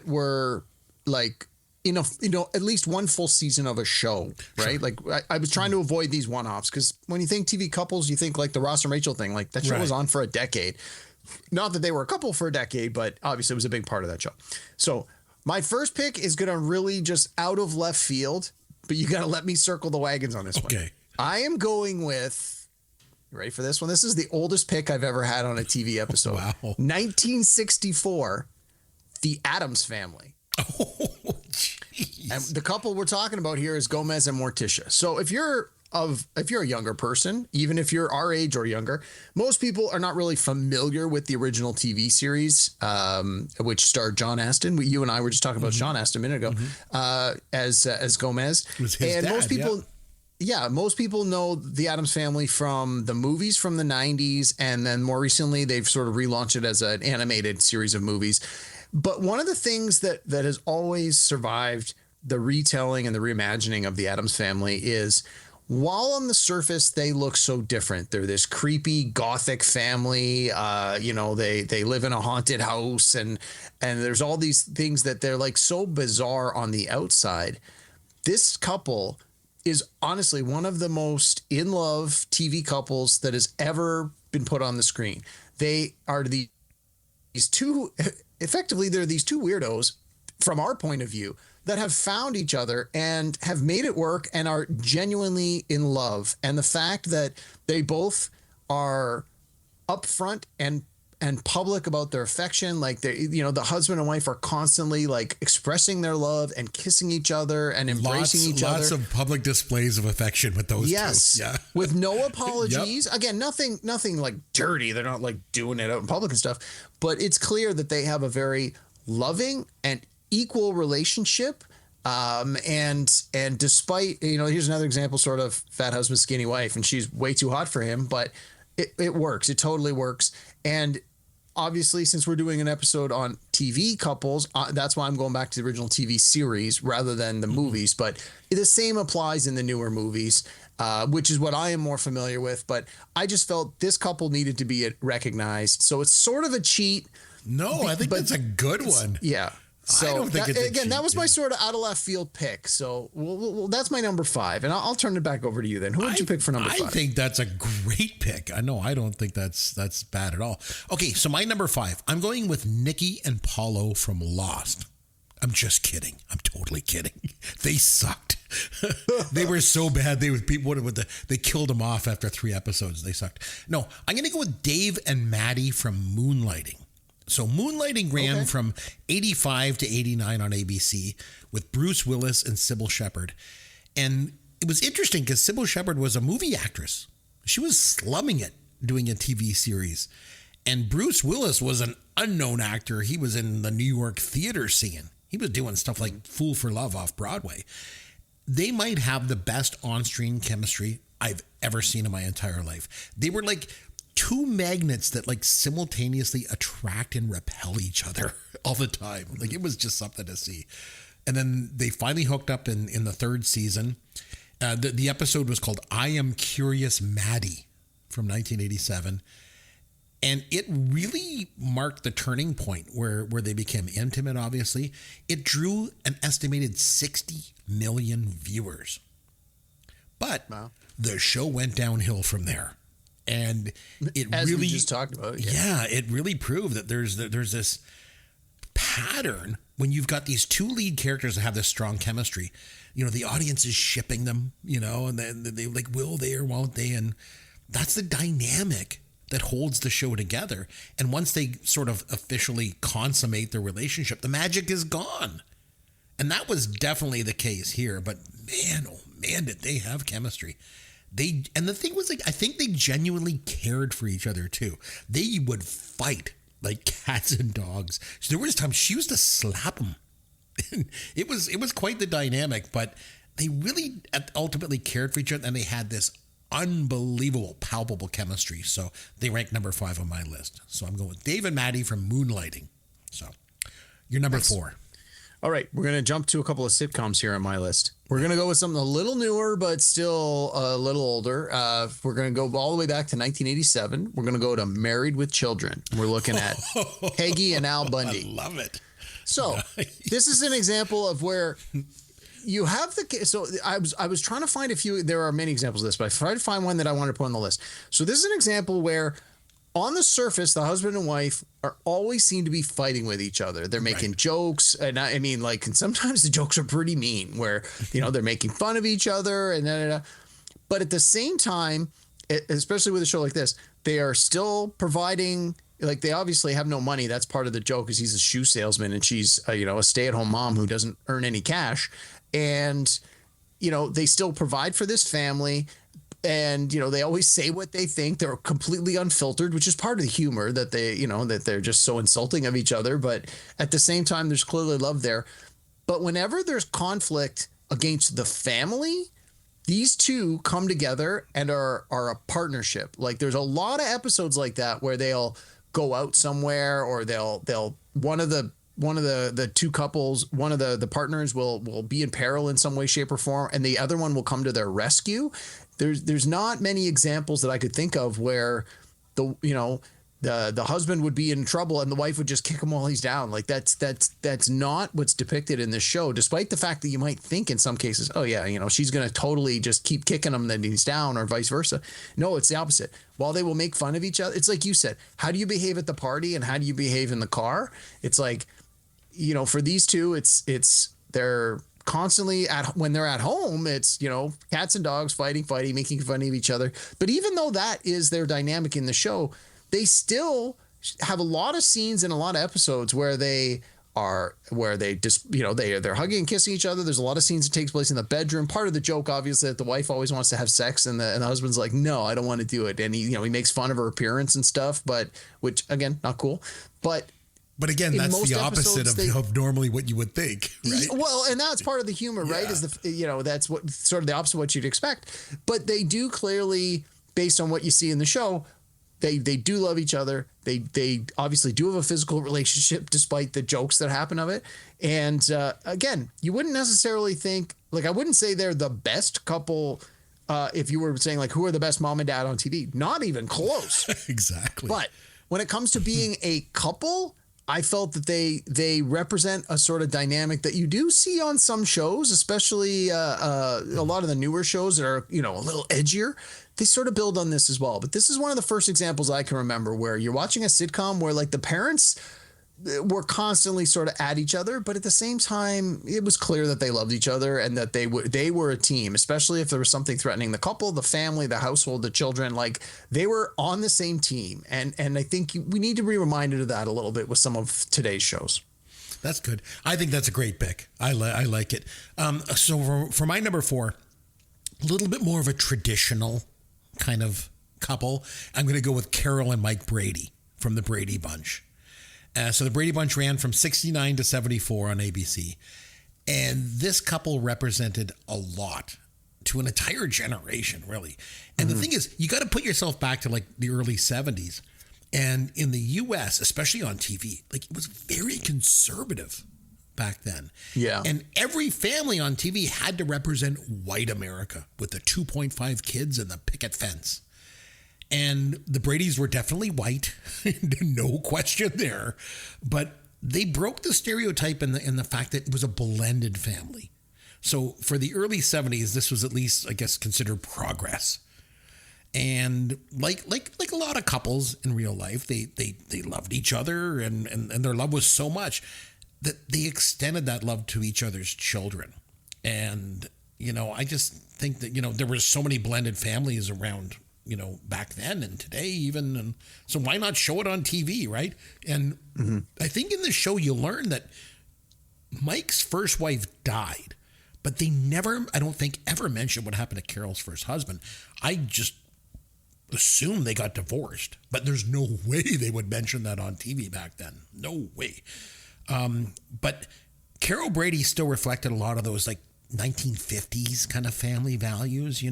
were like, at least one full season of a show, right? Sure. Like I was trying to avoid these one-offs because when you think TV couples, you think like the Ross and Rachel thing, like that show was on for a decade. Not that they were a couple for a decade, but obviously it was a big part of that show. So my first pick is going to really just out of left field, but you got to let me circle the wagons on this one. Okay. I am going with, you ready for this one? This is the oldest pick I've ever had on a TV episode. Wow. 1964, The Addams Family. Oh, jeez. And the couple we're talking about here is Gomez and Morticia. So if you're a younger person, even if you're our age or younger, most people are not really familiar with the original TV series, which starred John Astin. You and I were just talking about John Astin a minute ago, as Gomez. It was his dad, most people. Yeah, most people know the Addams Family from the movies from the 90s, and then more recently they've sort of relaunched it as an animated series of movies. But one of the things that has always survived the retelling and the reimagining of the Addams Family is, while on the surface they look so different, they're this creepy gothic family. They live in a haunted house, and there's all these things that they're like so bizarre on the outside. This couple is honestly one of the most in love TV couples that has ever been put on the screen. They are they're these two weirdos from our point of view that have found each other and have made it work and are genuinely in love. And the fact that they both are upfront and public about their affection, like the husband and wife are constantly like expressing their love and kissing each other and embracing each other. Lots of public displays of affection with those two. Yeah. With no apologies. Yep. Again, nothing like dirty. They're not like doing it out in public and stuff, but it's clear that they have a very loving and equal relationship. And despite, here's another example, sort of fat husband, skinny wife, and she's way too hot for him, but it works. It totally works. And obviously, since we're doing an episode on TV couples, that's why I'm going back to the original TV series rather than the movies. But the same applies in the newer movies, which is what I am more familiar with. But I just felt this couple needed to be recognized. So it's sort of a cheat. No, I think that's a good one. Yeah. So I don't think that was my sort of out of left field pick. So well, that's my number 5, and I'll turn it back over to you then. Who would you pick for number 5? I think that's a great pick. I don't think that's bad at all. Okay, so my number 5, I'm going with Nikki and Paulo from Lost. I'm just kidding. I'm totally kidding. They sucked. They were so bad. They killed them off after 3 episodes. They sucked. No, I'm going to go with Dave and Maddie from Moonlighting. So Moonlighting ran from 85 to 89 on ABC with Bruce Willis and Sybil Shepherd. And it was interesting because Sybil Shepherd was a movie actress. She was slumming it doing a TV series. And Bruce Willis was an unknown actor. He was in the New York theater scene. He was doing stuff like Fool for Love off Broadway. They might have the best on-screen chemistry I've ever seen in my entire life. They were like two magnets that like simultaneously attract and repel each other all the time. Like it was just something to see. And then they finally hooked up in the 3rd season. The episode was called I Am Curious Maddie from 1987. And it really marked the turning point where they became intimate, obviously. It drew an estimated 60 million viewers. But the show went downhill from there. And it As really we just talked about. It really proved that there's this pattern when you've got these two lead characters that have this strong chemistry. The audience is shipping them, and then they like, will they or won't they? And that's the dynamic that holds the show together. And once they sort of officially consummate their relationship, the magic is gone. And that was definitely the case here. But man, oh man, did they have chemistry. And the thing was, like, I think they genuinely cared for each other too. They would fight like cats and dogs. So there was times she used to slap him. It was quite the dynamic, but they really ultimately cared for each other, and they had this unbelievable, palpable chemistry. So they rank number 5 on my list. So I'm going with Dave and Maddie from Moonlighting. So you're number 4. All right, we're going to jump to a couple of sitcoms here on my list. We're going to go with something a little newer, but still a little older. We're going to go all the way back to 1987. We're going to go to Married with Children. We're looking at Peggy and Al Bundy. I love it. So this is an example of where you have the. So I was trying to find a few. There are many examples of this, but I tried to find one that I wanted to put on the list. So this is an example where, on the surface, the husband and wife are always seem to be fighting with each other. They're making jokes, and I mean, like, and sometimes the jokes are pretty mean, where they're making fun of each other, and but at the same time, especially with a show like this, they are still providing. Like, they obviously have no money. That's part of the joke, is he's a shoe salesman and she's a stay-at-home mom who doesn't earn any cash, and they still provide for this family. And, they always say what they think. They're completely unfiltered, which is part of the humor, that that they're just so insulting of each other. But at the same time, there's clearly love there. But whenever there's conflict against the family, these two come together and are a partnership. Like, there's a lot of episodes like that where they'll go out somewhere, or they'll one of the two couples, one of the partners will be in peril in some way, shape, or form, and the other one will come to their rescue. There's not many examples that I could think of where the husband would be in trouble and the wife would just kick him while he's down. Like, that's not what's depicted in this show, despite the fact that you might think in some cases, oh yeah, she's going to totally just keep kicking him then he's down, or vice versa. No, it's the opposite. While they will make fun of each other, it's like you said, how do you behave at the party and how do you behave in the car? It's like, for these two, it's they're constantly when they're at home, it's, cats and dogs fighting, making fun of each other. But even though that is their dynamic in the show, they still have a lot of scenes and a lot of episodes where they're hugging and kissing each other. There's a lot of scenes that takes place in the bedroom. Part of the joke, obviously, that the wife always wants to have sex, and the husband's like, no, I don't want to do it. And he makes fun of her appearance and stuff, but which, again, not cool. But again, that's the opposite of normally what you would think, right? Well, and that's part of the humor, right? Yeah. Is that's what sort of the opposite of what you'd expect. But they do clearly, based on what you see in the show, they do love each other. They obviously do have a physical relationship, despite the jokes that happen of it. And again, you wouldn't necessarily think, like, I wouldn't say they're the best couple. If you were saying, like, who are the best mom and dad on TV? Not even close. Exactly. But when it comes to being a couple, I felt that they represent a sort of dynamic that you do see on some shows, especially a lot of the newer shows that are, a little edgier. They sort of build on this as well. But this is one of the first examples I can remember where you're watching a sitcom where, like, the parents were constantly sort of at each other, but at the same time, it was clear that they loved each other and that they were a team, especially if there was something threatening the couple, the family, the household, the children. Like, they were on the same team. And I think we need to be reminded of that a little bit with some of today's shows. That's good. I think that's a great pick. I like it. So for my number 4, a little bit more of a traditional kind of couple, I'm going to go with Carol and Mike Brady from the Brady Bunch. So the Brady Bunch ran from 69 to 74 on ABC. And this couple represented a lot to an entire generation, really. And the thing is, you got to put yourself back to, like, the early 70s. And in the U.S., especially on TV, like, it was very conservative back then. Yeah. And every family on TV had to represent white America with the 2.5 kids and the picket fence. And the Bradys were definitely white, no question there. But they broke the stereotype in the fact that it was a blended family. So for the early 70s, this was at least, I guess, considered progress. And like a lot of couples in real life, they loved each other, and their love was so much that they extended that love to each other's children. And, I just think that, there were so many blended families around, back then and today even. And so why not show it on TV, right? And I think in the show you learn that Mike's first wife died, but they never, I don't think, ever mentioned what happened to Carol's first husband. I just assume they got divorced, but there's no way they would mention that on TV back then. No way. But Carol Brady still reflected a lot of those, like, 1950s kind of family values,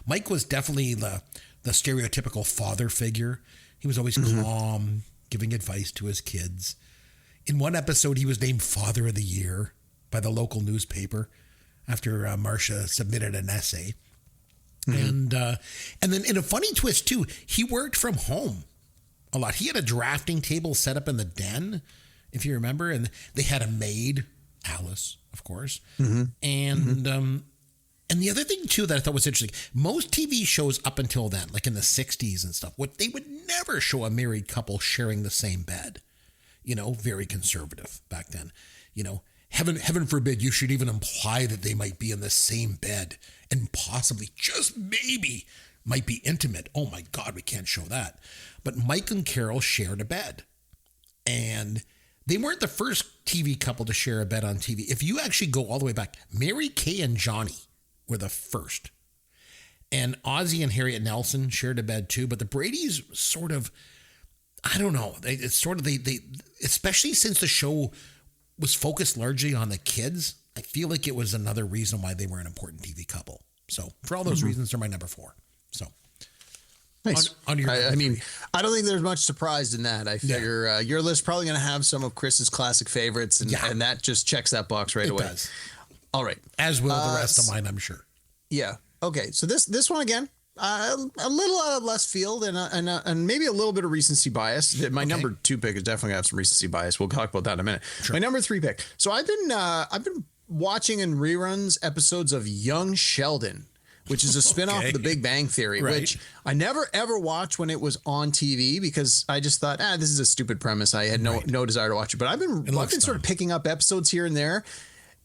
Mike was definitely the stereotypical father figure. He was always calm, giving advice to his kids. In one episode, he was named Father of the Year. by the local newspaper after Marcia submitted an essay. And then in a funny twist too, he worked from home a lot. He had a drafting table set up in the den, if you remember, and they had a maid, Alice, of course. And the other thing too that I thought was interesting, most TV shows up until then, like in the 60s and stuff, what they would never show a married couple sharing the same bed. You know, very conservative back then. You know, heaven forbid you should even imply that they might be in the same bed and possibly, just maybe, might be intimate. Oh my God, we can't show that. But Mike and Carol shared a bed. And they weren't the first TV couple to share a bed on TV. If you actually go all the way back, Mary Kay and Johnny were the first. And Ozzie and Harriet Nelson shared a bed too. But the Bradys sort of, I don't know. They especially since the show was focused largely on the kids, I feel like it was another reason why they were an important TV couple. So for all those reasons, they're my number 4. So nice. On your I mean, I don't think there's much surprise in that. I figure your list probably going to have some of Chris's classic favorites, and that just checks that box right away. Does. All right. As will the rest of mine, I'm sure. Yeah. Okay. So this one again, a little out of left field and maybe a little bit of recency bias. My number 2 pick is definitely gonna have some recency bias. We'll talk about that in a minute. Sure. My number 3 pick. So I've been watching in reruns episodes of Young Sheldon, which is a spinoff of The Big Bang Theory, which I never ever watched when it was on TV because I just thought, this is a stupid premise. I had no desire to watch it. But I've been sort of picking up episodes here and there,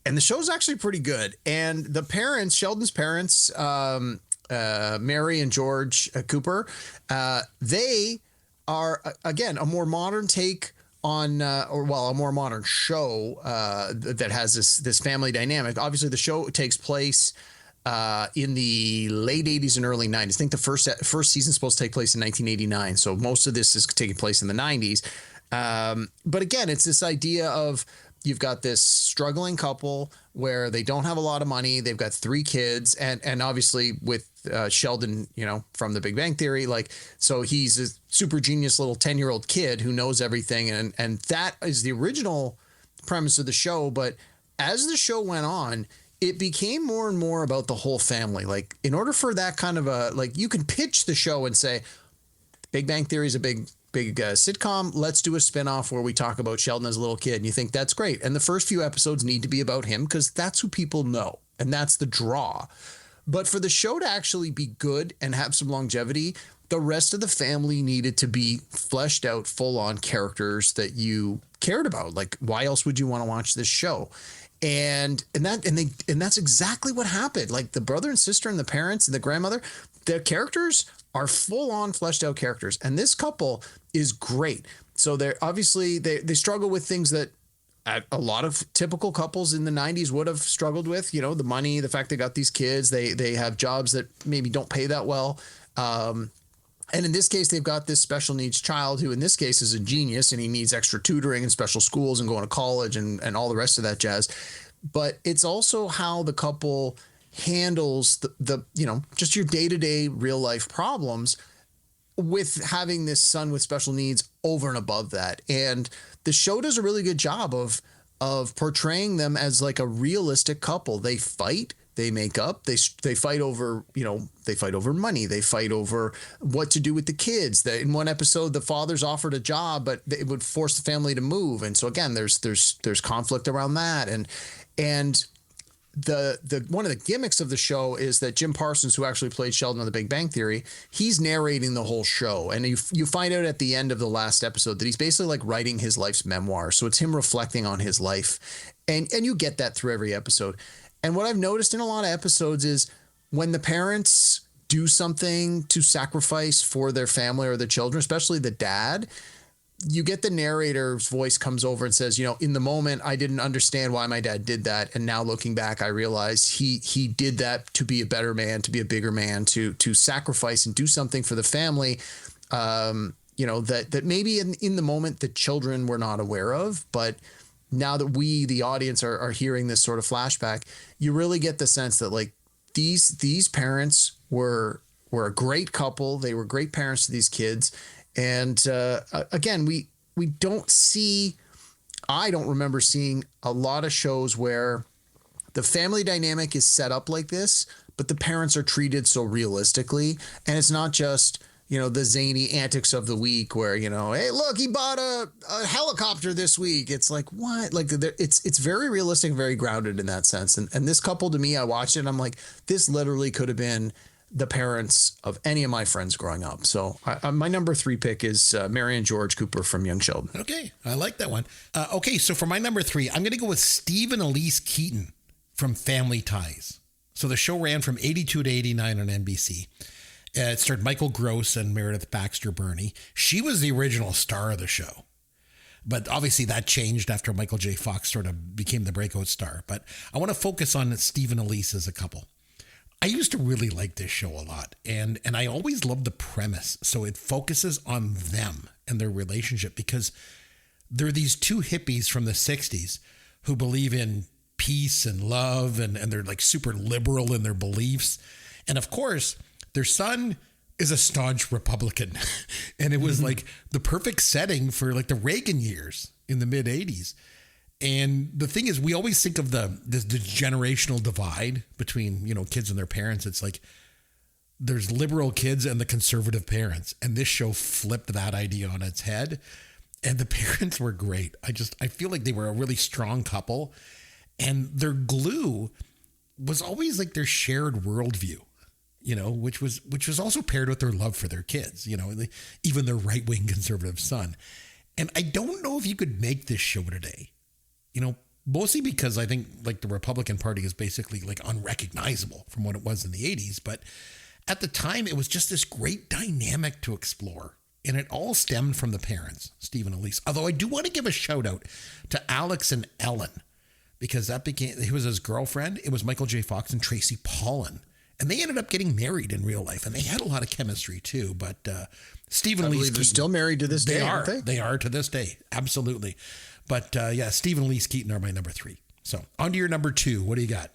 and the show's actually pretty good. And the parents, Sheldon's parents, Mary and George Cooper, they are again a more modern take on a more modern show that has this family dynamic. Obviously, the show takes place in the late 80s and early 90s. I think the first season is supposed to take place in 1989. So most of this is taking place in the 90s. But again, it's this idea of you've got this struggling couple where they don't have a lot of money. They've got 3 kids. And obviously with Sheldon, from The Big Bang Theory, so he's a super genius little 10-year-old kid who knows everything. And that is the original premise of the show. But as the show went on, it became more and more about the whole family. Like, in order for that kind of you can pitch the show and say, Big Bang Theory is a big sitcom. Let's do a spinoff where we talk about Sheldon as a little kid. And you think that's great. And the first few episodes need to be about him because that's who people know. And that's the draw. But for the show to actually be good and have some longevity, the rest of the family needed to be fleshed out, full-on characters that you cared about. Like, why else would you want to watch this show? And that's exactly what happened. Like, the brother and sister and the parents and the grandmother, their characters are full-on fleshed out characters. And this couple is great. So they're obviously they struggle with things that a lot of typical couples in the 90s would have struggled with, the money, the fact they got these kids, they have jobs that maybe don't pay that well. And in this case, they've got this special needs child who in this case is a genius and he needs extra tutoring and special schools and going to college and all the rest of that jazz. But it's also how the couple handles the just your day-to-day real life problems with having this son with special needs over and above that. And the show does a really good job of portraying them as like a realistic couple. They fight. They make up, they fight over, they fight over money. They fight over what to do with the kids. In one episode, the father's offered a job, but it would force the family to move. And so again, there's conflict around that. And the one of the gimmicks of the show is that Jim Parsons, who actually played Sheldon on The Big Bang Theory, he's narrating the whole show. And you find out at the end of the last episode that he's basically like writing his life's memoir. So it's him reflecting on his life. And you get that through every episode. And what I've noticed in a lot of episodes is when the parents do something to sacrifice for their family or their children, especially the dad, you get the narrator's voice comes over and says, in the moment, I didn't understand why my dad did that. And now looking back, I realized he did that to be a better man, to be a bigger man, to sacrifice and do something for the family, that maybe in the moment the children were not aware of. But now that we, the audience, are hearing this sort of flashback, you really get the sense that like these parents were a great couple. They were great parents to these kids. And again, we don't see I don't remember seeing a lot of shows where the family dynamic is set up like this, but the parents are treated so realistically. And it's not just, the zany antics of the week where, hey, look, he bought a helicopter this week. It's like, what? Like, it's very realistic, very grounded in that sense. And this couple, to me, I watched it and I'm like, this literally could have been the parents of any of my friends growing up. So my number 3 pick is Mary and George Cooper from Young Sheldon. Okay, I like that one. Okay, so for my number 3, I'm going to go with Steve and Elise Keaton from Family Ties. So the show ran from 82 to 89 on NBC. It starred Michael Gross and Meredith Baxter Burney. She was the original star of the show. But obviously that changed after Michael J. Fox sort of became the breakout star. But I want to focus on Steve and Elise as a couple. I used to really like this show a lot, and I always loved the premise. So it focuses on them and their relationship because they're these two hippies from the 60s who believe in peace and love, and they're like super liberal in their beliefs. And of course, their son is a staunch Republican. And it was like the perfect setting for like the Reagan years in the mid 80s. And the thing is, we always think of the generational divide between, kids and their parents. It's like there's liberal kids and the conservative parents. And this show flipped that idea on its head. And the parents were great. I feel like they were a really strong couple. And their glue was always like their shared worldview, which was also paired with their love for their kids, even their right-wing conservative son. And I don't know if you could make this show today. Mostly because I think like the Republican Party is basically like unrecognizable from what it was in the 80s. But at the time, it was just this great dynamic to explore. And it all stemmed from the parents, Steve and Elise. Although I do want to give a shout out to Alex and Ellen, because he was his girlfriend. It was Michael J. Fox and Tracy Pollan. And they ended up getting married in real life. And they had a lot of chemistry too. But Steve and Elise Keaton, they're still married to this day, aren't they? They are to this day. Absolutely. But Steve and Elise Keaton are my number 3. So on to your number 2. What do you got?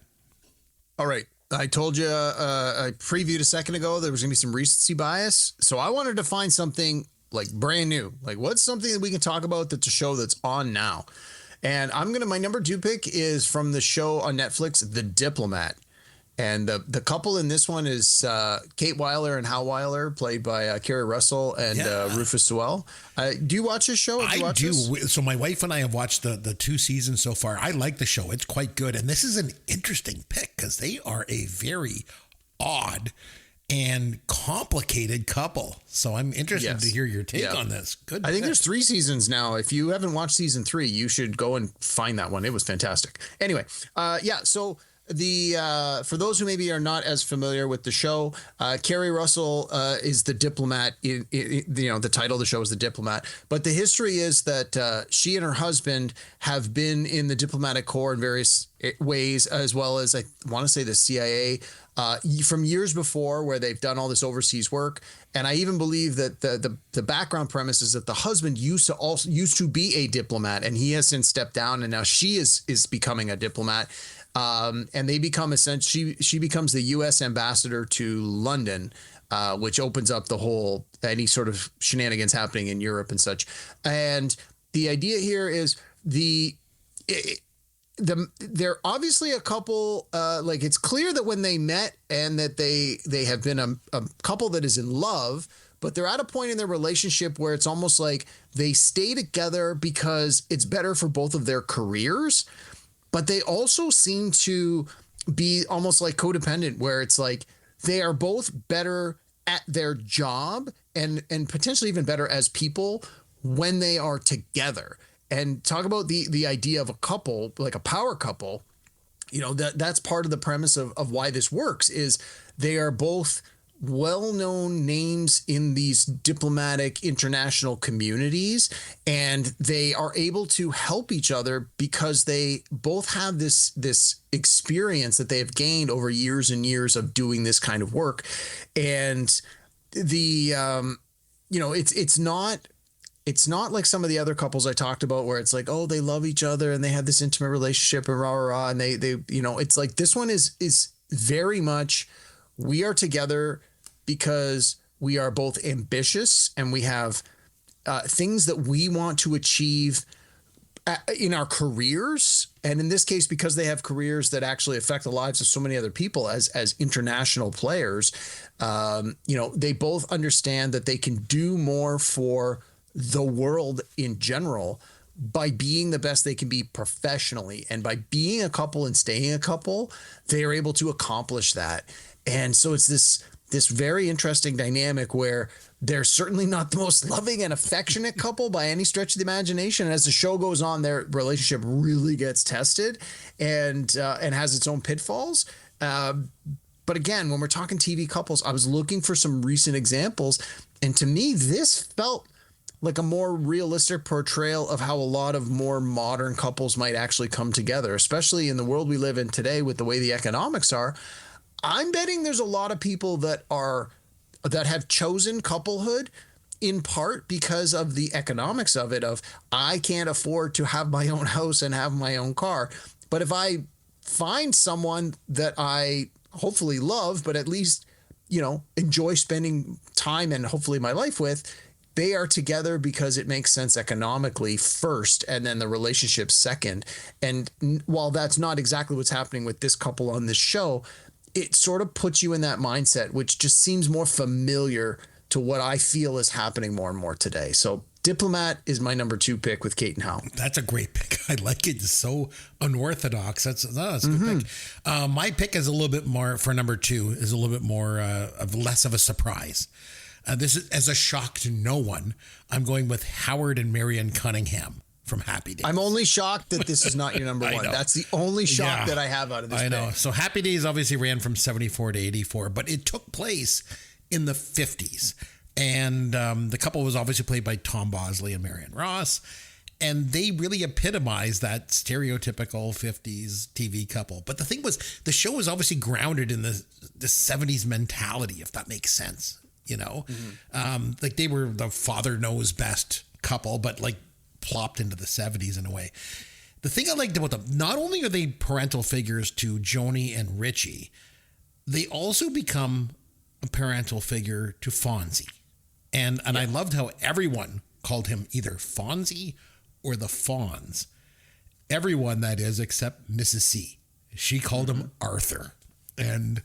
All right. I told you, I previewed a second ago, there was going to be some recency bias. So I wanted to find something like brand new. Like what's something that we can talk about that's a show that's on now? And my number 2 pick is from the show on Netflix, The Diplomat. And the couple in this one is Kate Weiler and Hal Weiler, played by Kerry Russell and Rufus Sewell. Do you watch this show? I do. So my wife and I have watched the 2 seasons so far. I like the show. It's quite good. And this is an interesting pick because they are a very odd and complicated couple. So I'm interested to hear your take on this. Good. I think there's 3 seasons now. If you haven't watched season 3, you should go and find that one. It was fantastic. Anyway, so for those who maybe are not as familiar with the show, Kerry Russell is the diplomat. The title of the show is The Diplomat. But the history is that she and her husband have been in the diplomatic corps in various ways, as well as I want to say the CIA from years before, where they've done all this overseas work. And I even believe that the background premise is that the husband used to be a diplomat, and he has since stepped down, and now she is becoming a diplomat. And they become she becomes the U.S. ambassador to London, which opens up the whole any sort of shenanigans happening in Europe and such. And the idea here is they're obviously a couple. Like it's clear that when they met and that they have been a couple that is in love, but they're at a point in their relationship where it's almost like they stay together because it's better for both of their careers. But they also seem to be almost like codependent, where it's like they are both better at their job and potentially even better as people when they are together. And talk about the idea of a couple, like a power couple, that's part of the premise of why this works is they are both well-known names in these diplomatic international communities, and they are able to help each other because they both have this experience that they have gained over years and years of doing this kind of work. And it's not like some of the other couples I talked about where it's like, oh, they love each other and they have this intimate relationship and rah, rah, rah. And they it's like this one is very much we are together because we are both ambitious and we have things that we want to achieve in our careers, and in this case, because they have careers that actually affect the lives of so many other people as international players, they both understand that they can do more for the world in general by being the best they can be professionally, and by being a couple and staying a couple, they are able to accomplish that. And so it's this very interesting dynamic where they're certainly not the most loving and affectionate couple by any stretch of the imagination. And as the show goes on, their relationship really gets tested and has its own pitfalls. But again, when we're talking TV couples, I was looking for some recent examples. And to me, this felt like a more realistic portrayal of how a lot of more modern couples might actually come together, especially in the world we live in today with the way the economics are. I'm betting there's a lot of people that have chosen couplehood in part because of the economics of it, of I can't afford to have my own house and have my own car. But if I find someone that I hopefully love, but at least, enjoy spending time and hopefully my life with, they are together because it makes sense economically first, and then the relationship second. And while that's not exactly what's happening with this couple on this show, it sort of puts you in that mindset, which just seems more familiar to what I feel is happening more and more today. So Diplomat is my number 2 pick with Kate and Hal. That's a great pick. I like it. It's so unorthodox. That's a good pick. My pick is a little bit more, for number 2, is a little bit more of less of a surprise. This is as a shock to no one. I'm going with Howard and Marion Cunningham from Happy Days. I'm only shocked that this is not your number 1. That's the only shock that I have out of this. I know. So Happy Days obviously ran from 74 to 84, but it took place in the 50s. And the couple was obviously played by Tom Bosley and Marion Ross. And they really epitomized that stereotypical 50s TV couple. But the thing was, the show was obviously grounded in the 70s mentality, if that makes sense. Like they were the father knows best couple, but like plopped into the 70s in a way. The thing I liked about them, not only are they parental figures to Joni and Richie, they also become a parental figure to Fonzie. And I loved how everyone called him either Fonzie or the Fonz. Everyone, that is, except Mrs. C. She called him Arthur. And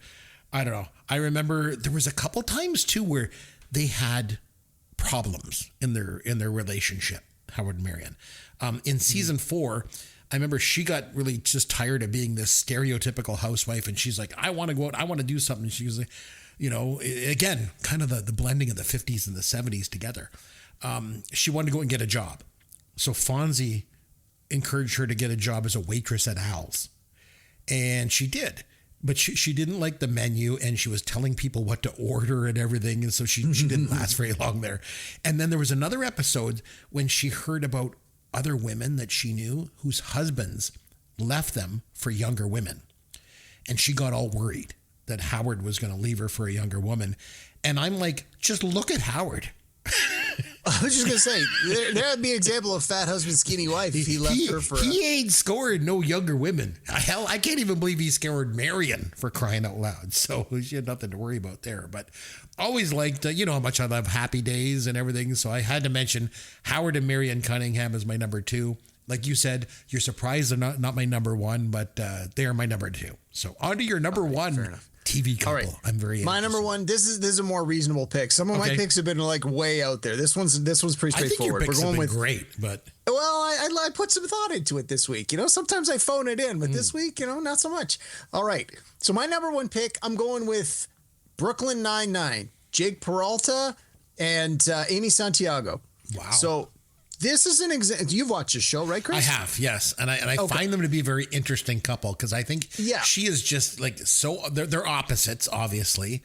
I don't know. I remember there was a couple times too where they had problems in their relationship, Howard and Marion. In season 4, I remember she got really just tired of being this stereotypical housewife, and she's like, I want to go out, I want to do something. She was like, again, kind of the blending of the 50s and the 70s together. She wanted to go and get a job. So Fonzie encouraged her to get a job as a waitress at Al's. And she did. But she didn't like the menu, and she was telling people what to order and everything. And so she didn't last very long there. And then there was another episode when she heard about other women that she knew whose husbands left them for younger women. And she got all worried that Howard was going to leave her for a younger woman. And I'm like, just look at Howard. I was just going to say, there'd be an example of fat husband, skinny wife if he left her for He ain't scored no younger women. Hell, I can't even believe he scored Marion, for crying out loud. So she had nothing to worry about there. But always liked, how much I love Happy Days and everything. So I had to mention Howard and Marion Cunningham as my number 2. Like you said, you're surprised they're not my number 1, but they are my number 2. So on to your number 1 TV couple. All right. I'm very my number 1. This is a more reasonable pick. Some of my picks have been like way out there. This one's pretty straightforward. I think your picks have been great, but I put some thought into it this week. Sometimes I phone it in, but this week, not so much. All right. So my number 1 pick, I'm going with Brooklyn Nine-Nine, Jake Peralta, and Amy Santiago. Wow. So this is an example. You've watched this show, right, Chris? I have, yes. And I find them to be a very interesting couple because I think she is just like they're opposites, obviously.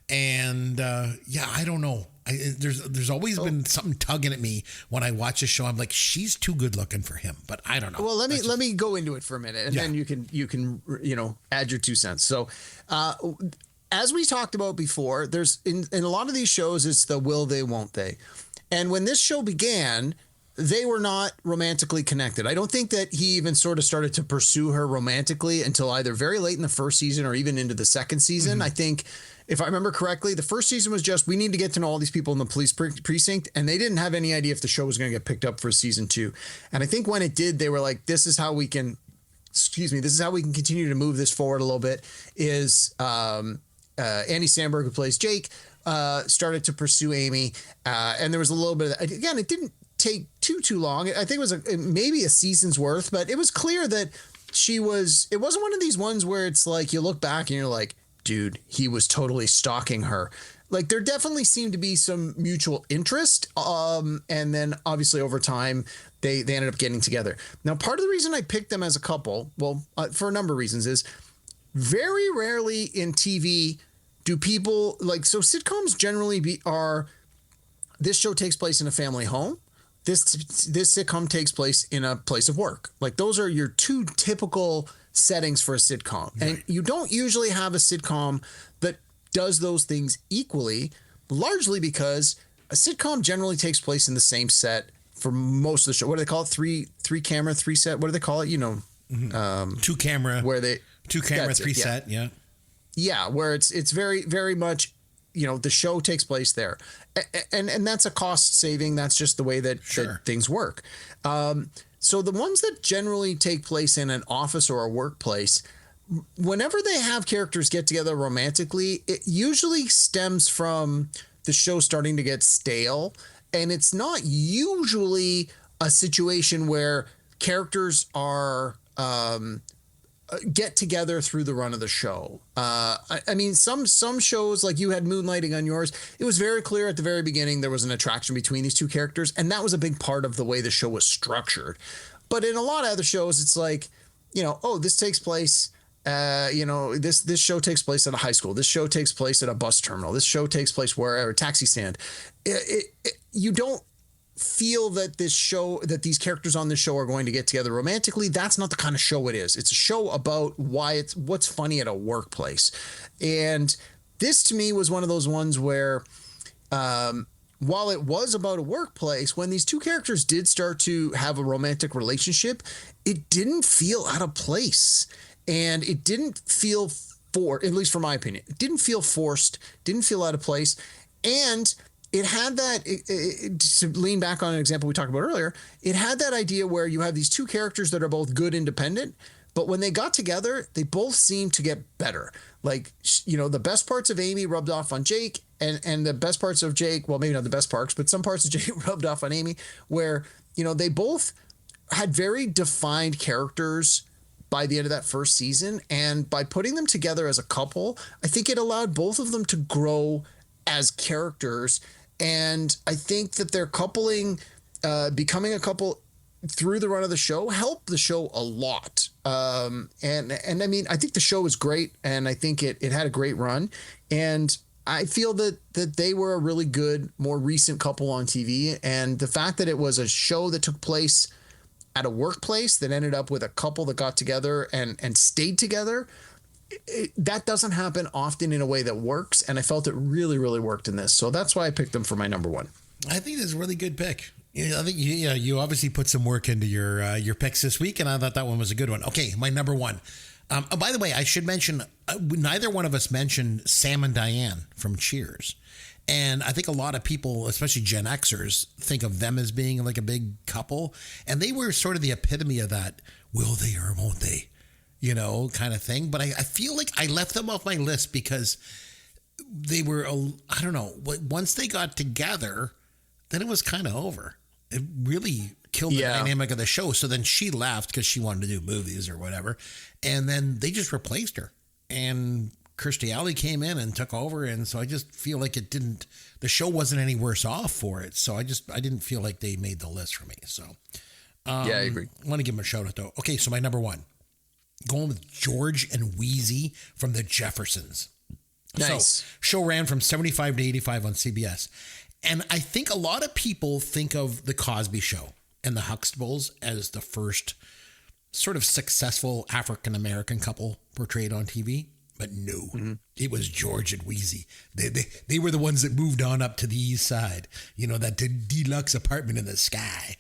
And I don't know. There's always been something tugging at me when I watch a show. I'm like, she's too good looking for him, but I don't know. Well, let me go into it for a minute, and then you can add your 2 cents. So, as we talked about before, there's in a lot of these shows, it's the will they, won't they, and when this show began, they were not romantically connected. I don't think that he even sort of started to pursue her romantically until either very late in the first season or even into the second season. I think, if I remember correctly, the first season was just, we need to get to know all these people in the police precinct, and they didn't have any idea if the show was going to get picked up for season 2. And I think when it did, they were like, this is how we can continue to move this forward a little bit, is Andy Samberg, who plays Jake, started to pursue Amy. And there was a little bit of, again, it didn't take too long. I think it was maybe a season's worth, but it was clear that it wasn't one of these ones where it's like, you look back and you're like, dude, he was totally stalking her. Like, there definitely seemed to be some mutual interest. And then obviously over time, they ended up getting together. Now, part of the reason I picked them as a couple, well, for a number of reasons, is very rarely in TV do people like, so sitcoms generally this show takes place in a family home. This sitcom takes place in a place of work. Like, those are your two typical settings for a sitcom. Right. And you don't usually have a sitcom that does those things equally, largely because a sitcom generally takes place in the same set for most of the show. What do they call it? Three camera, three set. What do they call it? You know, two camera, three it, set. Yeah. Yeah. Where it's very, very much, you know, the show takes place there, and that's a cost saving. That's just the way that things work. So the ones that generally take place in an office or a workplace, whenever they have characters get together romantically, it usually stems from the show starting to get stale. And it's not usually a situation where characters are get together through the run of the show. I mean, some shows, like you had Moonlighting on yours, it was very clear at the very beginning there was an attraction between these two characters, and that was a big part of the way the show was structured. But in a lot of other shows, it's like, you know, oh, this takes place, this show takes place at a high school. This show takes place at a bus terminal. This show takes place wherever, a taxi stand. You don't feel that these characters on this show are going to get together romantically. That's not the kind of show it is. It's a show about what's funny at a workplace. And this to me was one of those ones where, while it was about a workplace, when these two characters did start to have a romantic relationship, it didn't feel out of place. And it didn't feel at least from my opinion, it didn't feel forced, didn't feel out of place. And it had that, to lean back on an example we talked about earlier, it had that idea where you have these two characters that are both good independent, but when they got together, they both seemed to get better. Like, you know, the best parts of Amy rubbed off on Jake, and the best parts of Jake, well, maybe not the best parts, but some parts of Jake rubbed off on Amy, where, you know, they both had very defined characters by the end of that first season. And by putting them together as a couple, I think it allowed both of them to grow as characters. And I think that their coupling, becoming a couple through the run of the show, helped the show a lot. And I mean, I think the show was great, and I think it had a great run. And I feel that they were a really good, more recent couple on TV. And the fact that it was a show that took place at a workplace that ended up with a couple that got together and stayed together, that doesn't happen often in a way that works. And I felt it really, really worked in this. So that's why I picked them for my number one. I think it's a really good pick. I think you obviously put some work into your picks this week, and I thought that one was a good one. Okay, my number one. By the way, I should mention, neither one of us mentioned Sam and Diane from Cheers. And I think a lot of people, especially Gen Xers, think of them as being like a big couple. And they were sort of the epitome of that, will they or won't they, kind of thing. But I feel like I left them off my list because they were, I don't know, once they got together, then it was kind of over. It really killed the dynamic of the show. So then she left because she wanted to do movies or whatever. And then they just replaced her. And Kirstie Alley came in and took over. And so I just feel like the show wasn't any worse off for it. So I didn't feel like they made the list for me. So I agree. I want to give them a shout out though. Okay. So my number one, going with George and Wheezy from the Jeffersons. Nice. So show ran from 75 to 85 on CBS. And I think a lot of people think of the Cosby Show and the Huxtables as the first sort of successful African-American couple portrayed on TV. But no, It was George and Wheezy. They were the ones that moved on up to the east side, that deluxe apartment in the sky.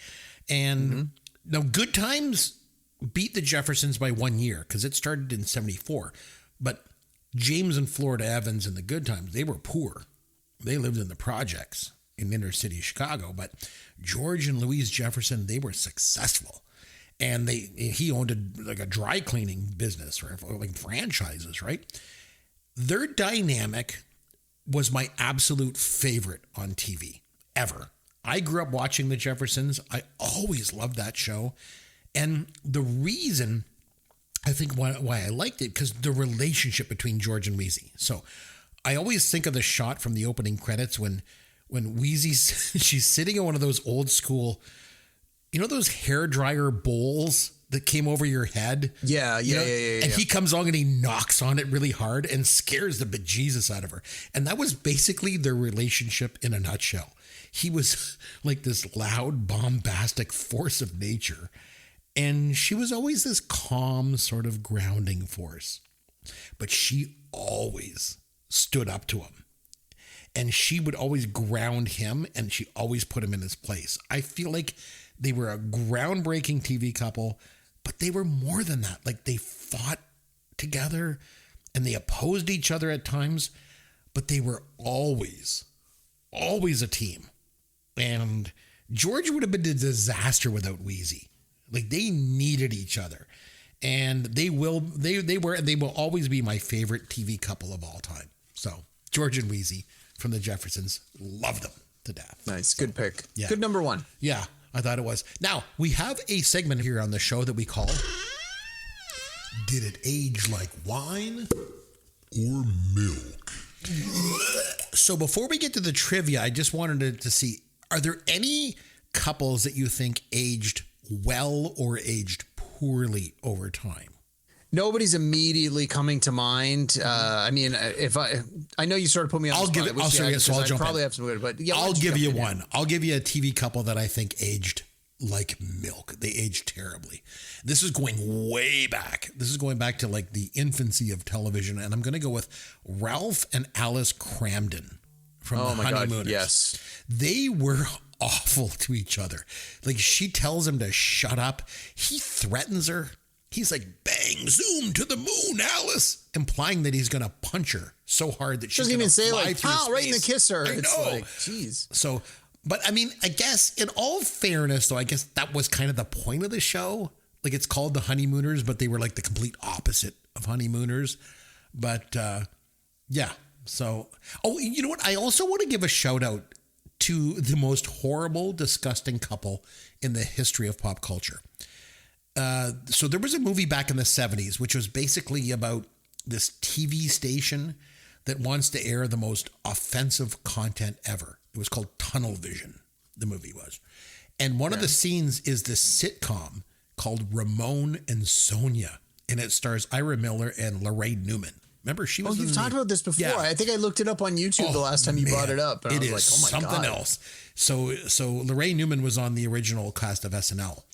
And now Good Times beat the Jeffersons by 1 year because it started in 74. But James and Florida Evans and the Good Times, they were poor. They lived in the projects in inner city Chicago. But George and Louise Jefferson, they were successful. And he owned a dry cleaning business, or like franchises, right? Their dynamic was my absolute favorite on TV ever. I grew up watching the Jeffersons. I always loved that show. And the reason I think why I liked it, because the relationship between George and Wheezy. So I always think of the shot from the opening credits when Wheezy's, she's sitting on one of those old school, you know, those hairdryer bowls that came over your head? Yeah. And he comes along and he knocks on it really hard and scares the bejesus out of her. And that was basically their relationship in a nutshell. He was like this loud, bombastic force of nature. And she was always this calm, sort of grounding force. But she always stood up to him. And she would always ground him, and she always put him in his place. I feel like they were a groundbreaking TV couple, but they were more than that. Like, they fought together and they opposed each other at times, but they were always a team. And George would have been a disaster without Wheezy. Like, they needed each other. And they will always be my favorite TV couple of all time. So, George and Wheezy from the Jeffersons, loved them to death. Nice. Good pick. Yeah. Good number one. Yeah, I thought it was. Now, we have a segment here on the show that we call Did It Age Like Wine Or Milk? So before we get to the trivia, I just wanted to see, are there any couples that you think aged well or aged poorly over time? Nobody's immediately coming to mind. I mean, if I know you sort of put me on the spot. I'll probably have some good, but yeah, I'll give you one. I'll give you a TV couple that I think aged like milk. They aged terribly. This is going way back. This is going back to like the infancy of television, and I'm going to go with Ralph and Alice Cramden from the Honeymooners. God, yes. They were awful to each other. Like, she tells him to shut up. He threatens her. He's like, bang, zoom to the moon, Alice, implying that he's going to punch her so hard that she's going to fly through space. Doesn't even say, like, pow, right in the kisser. I know. It's like, jeez. So, but I mean, I guess in all fairness, though, I guess that was kind of the point of the show. Like, it's called The Honeymooners, but they were like the complete opposite of Honeymooners. But yeah, so, oh, you know what? I also want to give a shout out to the most horrible, disgusting couple in the history of pop culture. So there was a movie back in the 70s, which was basically about this TV station that wants to air the most offensive content ever. It was called Tunnel Vision, the movie was. And one of the scenes is this sitcom called Ramon and Sonia. And it stars Ira Miller and Lorraine Newman. Remember, she was. Oh, you've talked about this before. Yeah. I think I looked it up on YouTube the last time you brought it up. And It I was is like, oh my something God. else. So Lorraine Newman was on the original cast of SNL.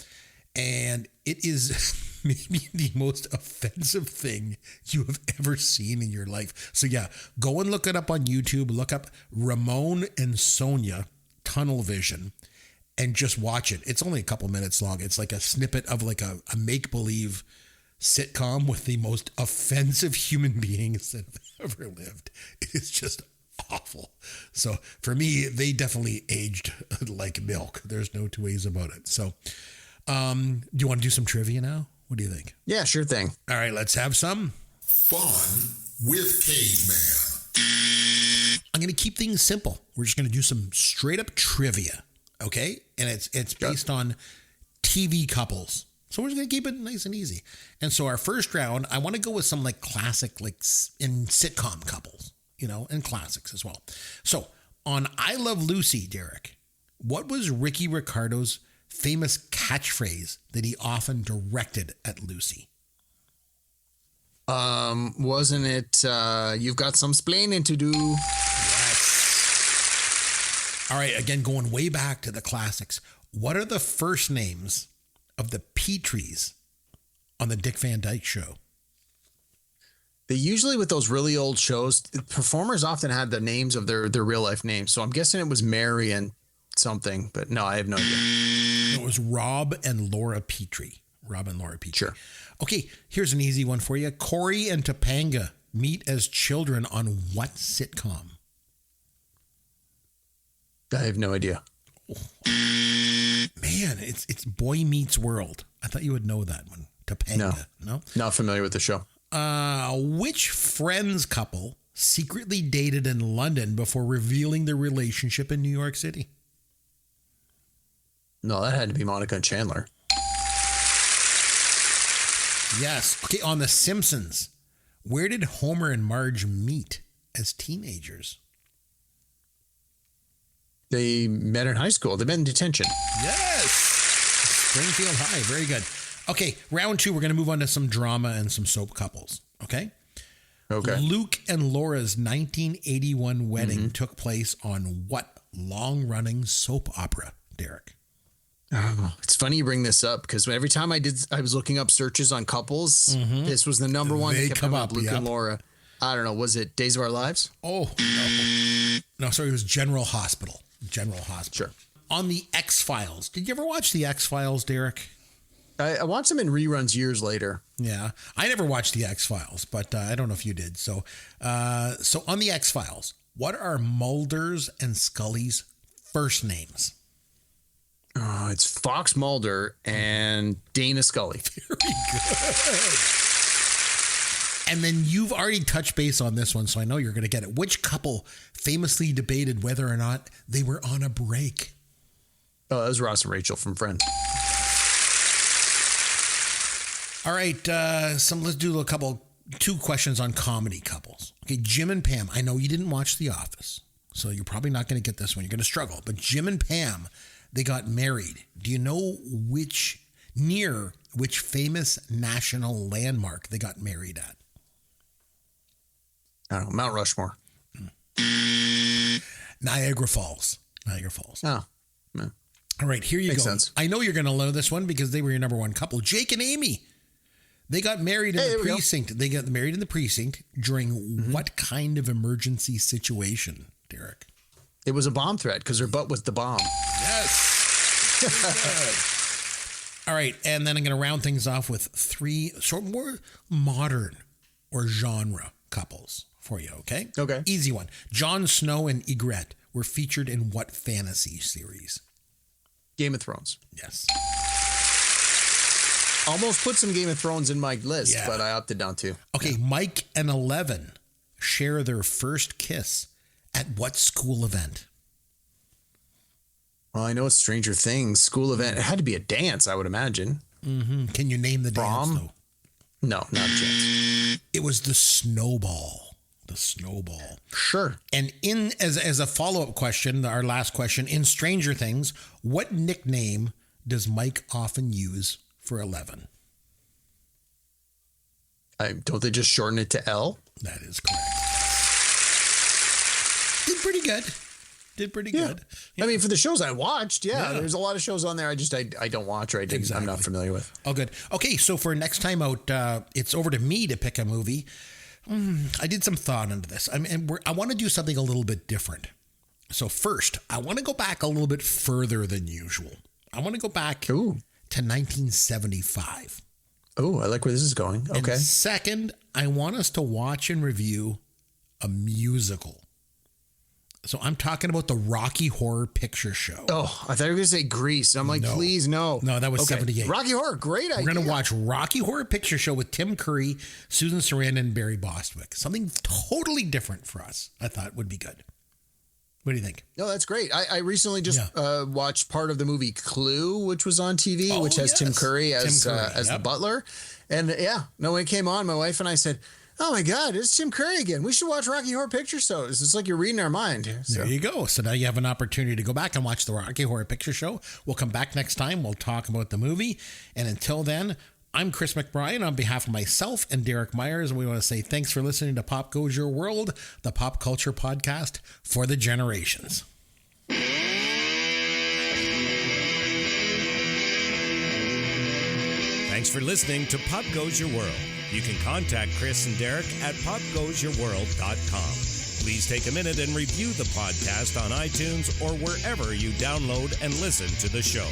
And it is maybe the most offensive thing you have ever seen in your life. So yeah, go and look it up on YouTube. Look up Ramon and Sonia Tunnel Vision and just watch it. It's only a couple minutes long. It's like a snippet of like a make-believe sitcom with the most offensive human beings that have ever lived. It is just awful. So for me, they definitely aged like milk. There's no two ways about it. So do you want to do some trivia now? What do you think? Yeah, sure thing. All right, let's have some Fun with Caveman. I'm going to keep things simple. We're just going to do some straight up trivia, okay? And it's based on TV couples. So we're just going to keep it nice and easy. And so our first round, I want to go with some like classic, like in sitcom couples, you know, and classics as well. So on I Love Lucy, Derek, what was Ricky Ricardo's famous catchphrase that he often directed at Lucy? Wasn't it, you've got some splaining to do? Yes. All right, again, going way back to the classics. What are the first names of the Petries on the Dick Van Dyke Show? They usually, with those really old shows, performers often had the names of their real life names. So I'm guessing it was Mary and something, but no, I have no idea. It was Rob and Laura Petrie. Sure. Okay, here's an easy one for you. Corey and Topanga meet as children on what sitcom? I have no idea. Man, it's Boy Meets World. I thought you would know that one. Topanga. No? Not familiar with the show. Which Friends couple secretly dated in London before revealing their relationship in New York City? No, that had to be Monica and Chandler. Yes. Okay, on The Simpsons, where did Homer and Marge meet as teenagers? They met in high school. They met in detention. Yes. Springfield High. Very good. Okay, round 2, we're going to move on to some drama and some soap couples. Okay? Okay. Luke and Laura's 1981 wedding took place on what long-running soap opera, Derek? Oh, it's funny you bring this up because every time I was looking up searches on couples. This was the number one They that kept come coming up, Luke yep. and Laura. I don't know. Was it Days of Our Lives? Oh, no. No, sorry, it was General Hospital. General Hospital. Sure. On the X-Files. Did you ever watch the X-Files, Derek? I watched them in reruns years later. Yeah. I never watched the X-Files, but I don't know if you did. So on the X-Files, what are Mulder's and Scully's first names? Oh, it's Fox Mulder and Dana Scully. Very good. And then you've already touched base on this one, so I know you're going to get it. Which couple famously debated whether or not they were on a break? Oh, that was Ross and Rachel from Friends. All right, let's do 2 questions on comedy couples. Okay, Jim and Pam. I know you didn't watch The Office, so you're probably not going to get this one. You're going to struggle. But Jim and Pam, they got married. Do you know which famous national landmark they got married at? I don't know. Mount Rushmore. Niagara Falls. Oh, no. All right, here you Makes go. sense. I know you're going to know this one because they were your number one couple. Jake and Amy. They got married in the precinct. They got married in the precinct during what kind of emergency situation, Derek? It was a bomb threat because her butt was the bomb. Yes. All right, and then I'm going to round things off with 3 sort of more modern or genre couples for you, okay? Okay. Easy one. Jon Snow and Ygritte were featured in what fantasy series? Game of Thrones. Yes. Almost put some Game of Thrones in my list, Yeah. but I opted not to. Okay, Mike and Eleven share their first kiss at what school event? Well, I know it's Stranger Things school event. It had to be a dance, I would imagine. Mm-hmm. Can you name the Prom? dance, though? No, not a chance. It was the Snowball. The Snowball. Sure. And as a follow-up question, our last question, in Stranger Things, what nickname does Mike often use for 11? Don't they just shorten it to L? That is correct. Did pretty good. Good. I mean, for the shows I watched, there's a lot of shows on there I don't watch or I'm not familiar with. Oh, good. Okay, so for next time out, it's over to me to pick a movie. I did some thought into this. I want to do something a little bit different. So first, I want to go back a little bit further than usual. I want to go back to 1975. Oh, I like where this is going. Okay. And second, I want us to watch and review a musical. So I'm talking about the Rocky Horror Picture Show. Oh, I thought you were going to say Grease. I'm like, please, no. No, that was 78. Rocky Horror, great idea. We're going to watch Rocky Horror Picture Show with Tim Curry, Susan Sarandon, and Barry Bostwick. Something totally different for us, I thought would be good. What do you think? No, that's great. I recently just watched part of the movie Clue, which was on TV, which has Tim Curry as the butler. And when it came on, my wife and I said, oh my God, it's Tim Curry again. We should watch Rocky Horror Picture Show. It's like you're reading our mind. So. There you go. So now you have an opportunity to go back and watch the Rocky Horror Picture Show. We'll come back next time. We'll talk about the movie. And until then, I'm Chris McBrien on behalf of myself and Derek Myers. And we want to say thanks for listening to Pop Goes Your World, the pop culture podcast for the generations. Thanks for listening to Pop Goes Your World. You can contact Chris and Derek at popgoesyourworld.com. Please take a minute and review the podcast on iTunes or wherever you download and listen to the show.